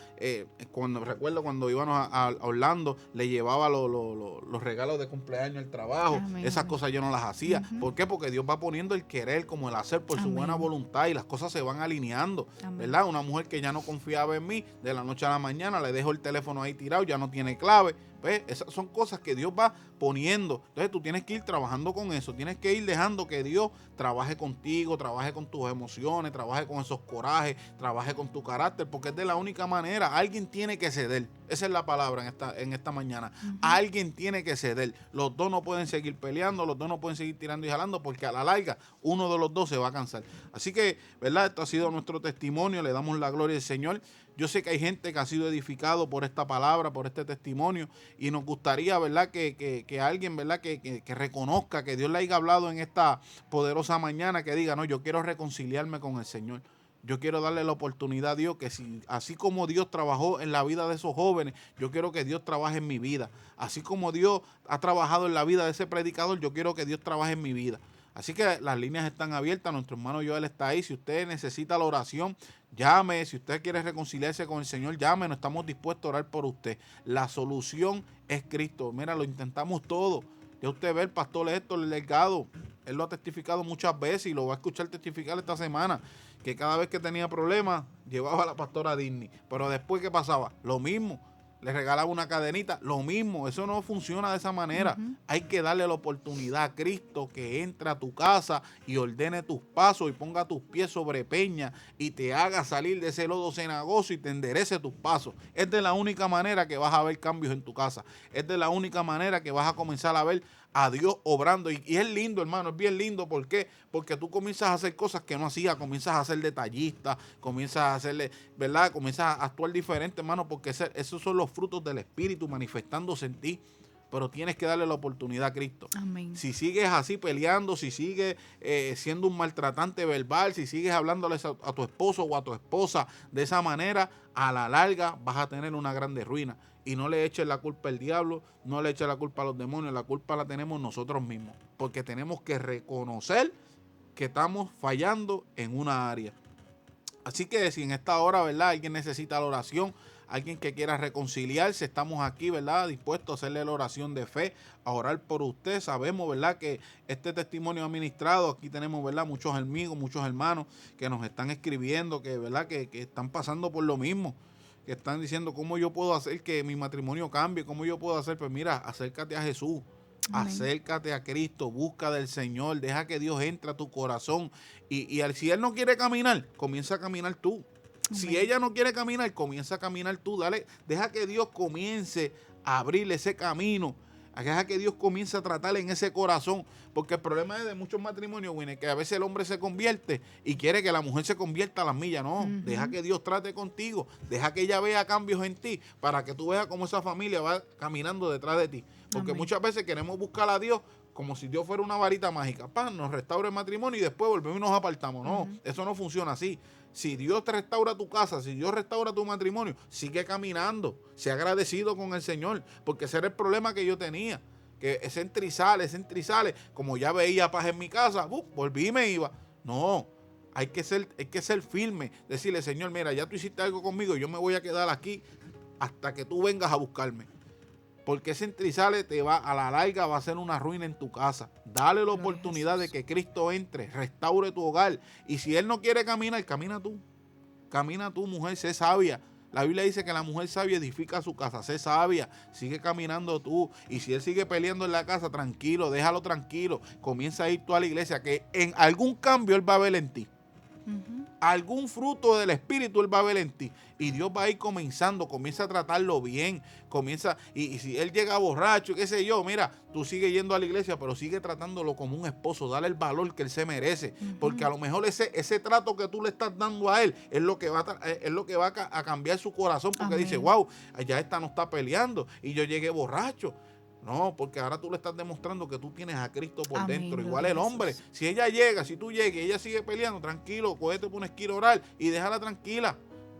recuerdo cuando íbamos a Orlando, le llevaba los regalos de cumpleaños al trabajo. Amén. Esas cosas yo no las hacía. ¿Por qué? Porque Dios va poniendo el querer como el hacer por su buena voluntad y las cosas se van alineando. ¿Verdad? Una mujer que ya no confiaba en mí, de la noche a la mañana le dejo el teléfono ahí tirado, ya no tiene clave. ¿Ves? Esas son cosas que Dios va poniendo. Entonces tú tienes que ir trabajando con eso. Tienes que ir dejando que Dios trabaje contigo, trabaje con tus emociones, trabaje con esos corajes, trabaje con tu carácter, porque es de la única manera. Alguien tiene que ceder. Esa es la palabra en esta mañana. Alguien tiene que ceder. Los dos no pueden seguir peleando, los dos no pueden seguir tirando y jalando, porque a la larga uno de los dos se va a cansar. Así que, ¿verdad? Esto ha sido nuestro testimonio. Le damos la gloria al Señor. Yo sé que hay gente que ha sido edificado por esta palabra, por este testimonio, y nos gustaría, ¿verdad?, que alguien, ¿verdad?, que reconozca que Dios le haya hablado en esta poderosa mañana, que diga, no, yo quiero reconciliarme con el Señor. Yo quiero darle la oportunidad a Dios que si, así como Dios trabajó en la vida de esos jóvenes, yo quiero que Dios trabaje en mi vida. Así como Dios ha trabajado en la vida de ese predicador, yo quiero que Dios trabaje en mi vida. Así que las líneas están abiertas, nuestro hermano Joel está ahí. Si usted necesita la oración, llame. Si usted quiere reconciliarse con el Señor, llame. No estamos dispuestos a orar por usted. La solución es Cristo. Mira, lo intentamos todo. Ya usted ve el pastor Héctor Delgado, él lo ha testificado muchas veces y lo va a escuchar testificar esta semana, que cada vez que tenía problemas llevaba a la pastora Disney. Pero después, ¿qué pasaba? Lo mismo. le regalaba una cadenita, lo mismo, eso no funciona de esa manera. Hay que darle la oportunidad a Cristo que entre a tu casa y ordene tus pasos y ponga tus pies sobre peña y te haga salir de ese lodo cenagoso y te enderece tus pasos. Es de la única manera que vas a ver cambios en tu casa. Es de la única manera que vas a comenzar a ver a Dios obrando. Y es lindo, hermano, es bien lindo. ¿Por qué? Porque tú comienzas a hacer cosas que no hacías, comienzas a ser detallista, comienzas a hacerle, ¿verdad? Comienzas a actuar diferente, hermano, porque esos son los frutos del Espíritu manifestándose en ti. Pero tienes que darle la oportunidad a Cristo. Amén. Si sigues así peleando, si sigues siendo un maltratante verbal, si sigues hablándole a tu esposo o a tu esposa de esa manera, a la larga vas a tener una grande ruina. Y no le eches la culpa al diablo, no le eches la culpa a los demonios, la culpa la tenemos nosotros mismos. Porque tenemos que reconocer que estamos fallando en una área. Así que si en esta hora, ¿verdad?, alguien necesita la oración, alguien que quiera reconciliarse, estamos aquí, ¿verdad?, dispuestos a hacerle la oración de fe, a orar por usted. Sabemos, ¿verdad?, que este testimonio administrado, aquí tenemos, ¿verdad?, muchos amigos, muchos hermanos que nos están escribiendo, que, ¿verdad?, que están pasando por lo mismo, que están diciendo, ¿cómo yo puedo hacer que mi matrimonio cambie? ¿Cómo yo puedo hacer? Pues mira, acércate a Jesús. Amén. Acércate a Cristo, busca del Señor, deja que Dios entre a tu corazón y si Él no quiere caminar, comienza a caminar tú. Amén. Si ella no quiere caminar, comienza a caminar tú. Dale, deja que Dios comience a abrirle ese camino. Deja que Dios comience a tratarle en ese corazón. Porque el problema es de muchos matrimonios, Winnie, que a veces el hombre se convierte y quiere que la mujer se convierta a las millas. No, deja que Dios trate contigo. Deja que ella vea cambios en ti para que tú veas cómo esa familia va caminando detrás de ti. Porque muchas veces queremos buscar a Dios como si Dios fuera una varita mágica. Nos restaura el matrimonio y después volvemos y nos apartamos. No, eso no funciona así. Si Dios te restaura tu casa, si Dios restaura tu matrimonio, sigue caminando, sé agradecido con el Señor, porque ese era el problema que yo tenía, que ese entra y sale, como ya veía paz en mi casa, volví y me iba. No, hay que ser firme, decirle, Señor, mira, ya tú hiciste algo conmigo, yo me voy a quedar aquí hasta que tú vengas a buscarme. Porque ese entra y sale a la larga va a ser una ruina en tu casa. Dale la oportunidad de que Cristo entre, restaure tu hogar. Y si Él no quiere caminar, camina tú. Camina tú, mujer, sé sabia. La Biblia dice que la mujer sabia edifica su casa. Sé sabia, sigue caminando tú. Y si Él sigue peleando en la casa, tranquilo, déjalo tranquilo. Comienza a ir tú a la iglesia, que en algún cambio Él va a ver en ti. Algún fruto del Espíritu Él va a ver en ti. Y Dios va a ir comienza a tratarlo bien. Y si Él llega borracho, qué sé yo, mira, tú sigues yendo a la iglesia, pero sigue tratándolo como un esposo. Dale el valor que Él se merece. Porque a lo mejor ese trato que tú le estás dando a Él es lo que va a cambiar su corazón. Porque dice, wow, ya esta no está peleando y yo llegué borracho. No, porque ahora tú le estás demostrando que tú tienes a Cristo por dentro. Igual el hombre, si tú llegas y ella sigue peleando, tranquilo, cógete por una esquina a orar y déjala tranquila.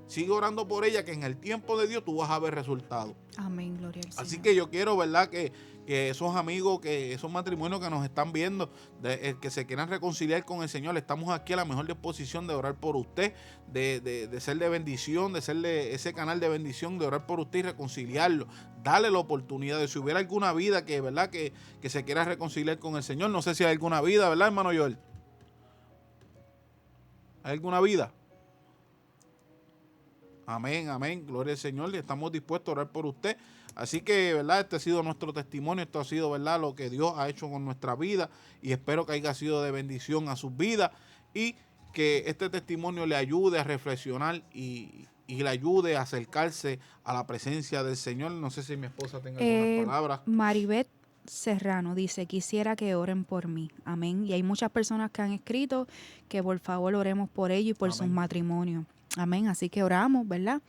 Sigue orando por ella, que en el tiempo de Dios tú vas a ver resultados. Amén, gloria al Señor. Así que yo quiero, ¿verdad?, que esos amigos, que esos matrimonios que nos están viendo, que se quieran reconciliar con el Señor, estamos aquí a la mejor disposición de orar por usted, de ser de bendición, de serle ese canal de bendición, de orar por usted y reconciliarlo. Dale la oportunidad de si hubiera alguna vida que, ¿verdad?, que se quiera reconciliar con el Señor. No sé si hay alguna vida, ¿verdad, hermano Joel? ¿Hay alguna vida? Amén, amén, gloria al Señor, y estamos dispuestos a orar por usted. Así que, ¿verdad?, este ha sido nuestro testimonio, esto ha sido, ¿verdad?, lo que Dios ha hecho con nuestra vida, y espero que haya sido de bendición a sus vidas y que este testimonio le ayude a reflexionar y le ayude a acercarse a la presencia del Señor. No sé si mi esposa tenga algunas palabras. Maribeth Serrano dice, quisiera que oren por mí. Amén. Y hay muchas personas que han escrito que por favor oremos por ellos y por sus matrimonios. Amén. Así que oramos, ¿verdad?,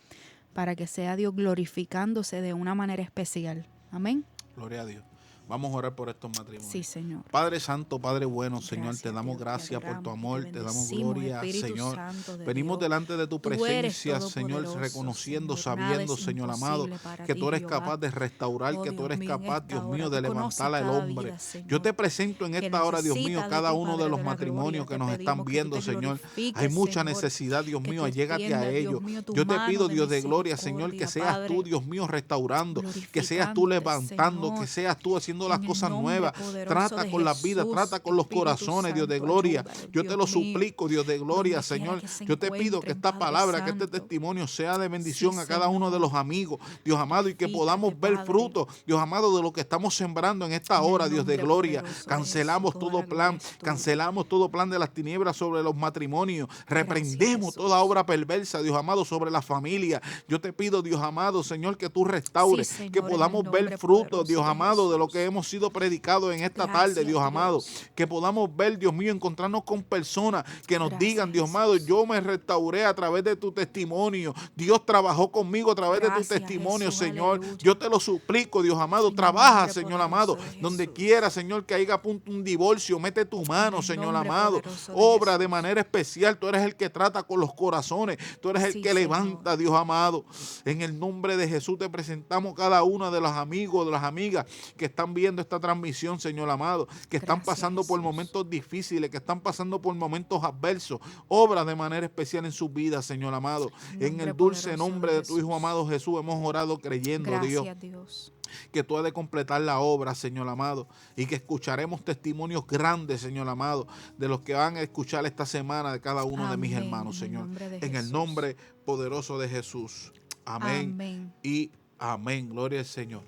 para que sea Dios glorificándose de una manera especial. Amén. Gloria a Dios. Vamos a orar por estos matrimonios. Sí, Señor. Padre Santo, Padre bueno, Señor, te damos gracias por tu amor, te damos gloria, Señor. Venimos delante de tu presencia, Señor, reconociendo, sabiendo, Señor amado, que tú eres capaz de restaurar, que tú eres capaz, Dios mío, de levantar al hombre. Yo te presento en esta hora, Dios mío, cada uno de los matrimonios que nos están viendo, Señor. Hay mucha necesidad, Dios mío, llégate a ellos. Yo te pido, Dios de gloria, Señor, que seas tú, Dios mío, restaurando, que seas tú levantando, que seas tú haciendo haciendo las En el cosas nombre nuevas. poderoso Trata de con las vidas, Jesús, trata con los Espíritu corazones, Dios de Santo, gloria. ayúdalo, Yo te Dios lo mío. suplico, Dios de gloria, Donde quiera Señor. que se Yo te pido que encuentren, esta Padre palabra, que este Santo. testimonio sea de bendición Sí, a cada uno de los Señor. amigos, Dios amado, y que podamos Glorifícate, ver Padre. fruto, Dios amado, de lo que estamos sembrando en esta En el hora, Dios de nombre gloria. poderoso de Jesús, Cancelamos toda todo la gloria plan, es tuya. cancelamos todo plan de las tinieblas sobre los matrimonios. Gracias, Reprendemos toda Jesús. obra perversa, Dios amado, sobre la familia. Yo te pido, Dios amado, Señor, que tú Sí, restaures, que Señor, en el podamos ver nombre fruto, Dios poderoso de amado, de lo que Jesús. hemos sido predicados en esta tarde, Gracias, Dios amado. Dios. Que podamos ver, Dios mío, encontrarnos con personas que nos Gracias, digan, Dios amado, Jesús. yo me restauré a través de tu testimonio. Dios trabajó conmigo a través de tu Gracias, testimonio, Jesús, Señor. aleluya. Yo te lo suplico, Dios amado. En el Trabaja, nombre Señor amado, poderoso de donde Jesús. quiera, Señor, que haya a punto un divorcio. Mete tu En mano, el Señor nombre amado. poderoso de Obra de Jesús. manera especial. Tú eres el que trata con los corazones. Tú eres el Sí, que Señor. levanta, Dios amado. En el nombre de Jesús te presentamos cada uno de los amigos, de las amigas que están viendo esta transmisión, Señor amado, que están Gracias, pasando por Jesús. momentos difíciles, que están pasando por momentos adversos. Obra de manera especial en sus vidas, Señor amado. En Nombre el dulce poderoso nombre de tu Hijo Jesús. amado Jesús hemos orado creyendo, Dios, Gracias, Dios. que tú has de completar la obra, Señor amado, y que escucharemos testimonios grandes, Señor amado, de los que van a escuchar esta semana de cada uno de mis Amén, hermanos, en el Señor. nombre de En el Jesús. nombre poderoso de Jesús. Amén. Amén. Y amén. Gloria al Señor.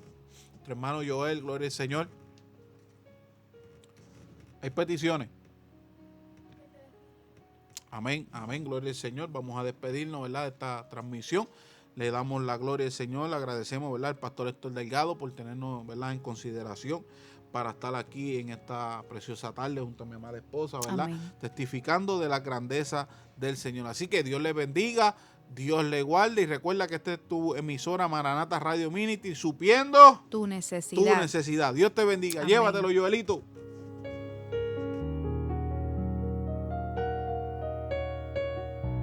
Nuestro hermano Joel, gloria al Señor. Hay peticiones. Amén, amén, gloria al Señor. Vamos a despedirnos, ¿verdad?, de esta transmisión. Le damos la gloria al Señor, le agradecemos, ¿verdad?, al pastor Héctor Delgado por tenernos, ¿verdad?, en consideración para estar aquí en esta preciosa tarde junto a mi amada esposa, ¿verdad?, Amén. testificando de la grandeza del Señor. Así que Dios le bendiga, Dios le guarde, y recuerda que esta es tu emisora Maranata Radio Ministry, supliendo Tu tu necesidad. necesidad. Dios te bendiga. Amén. Llévatelo, Joelito.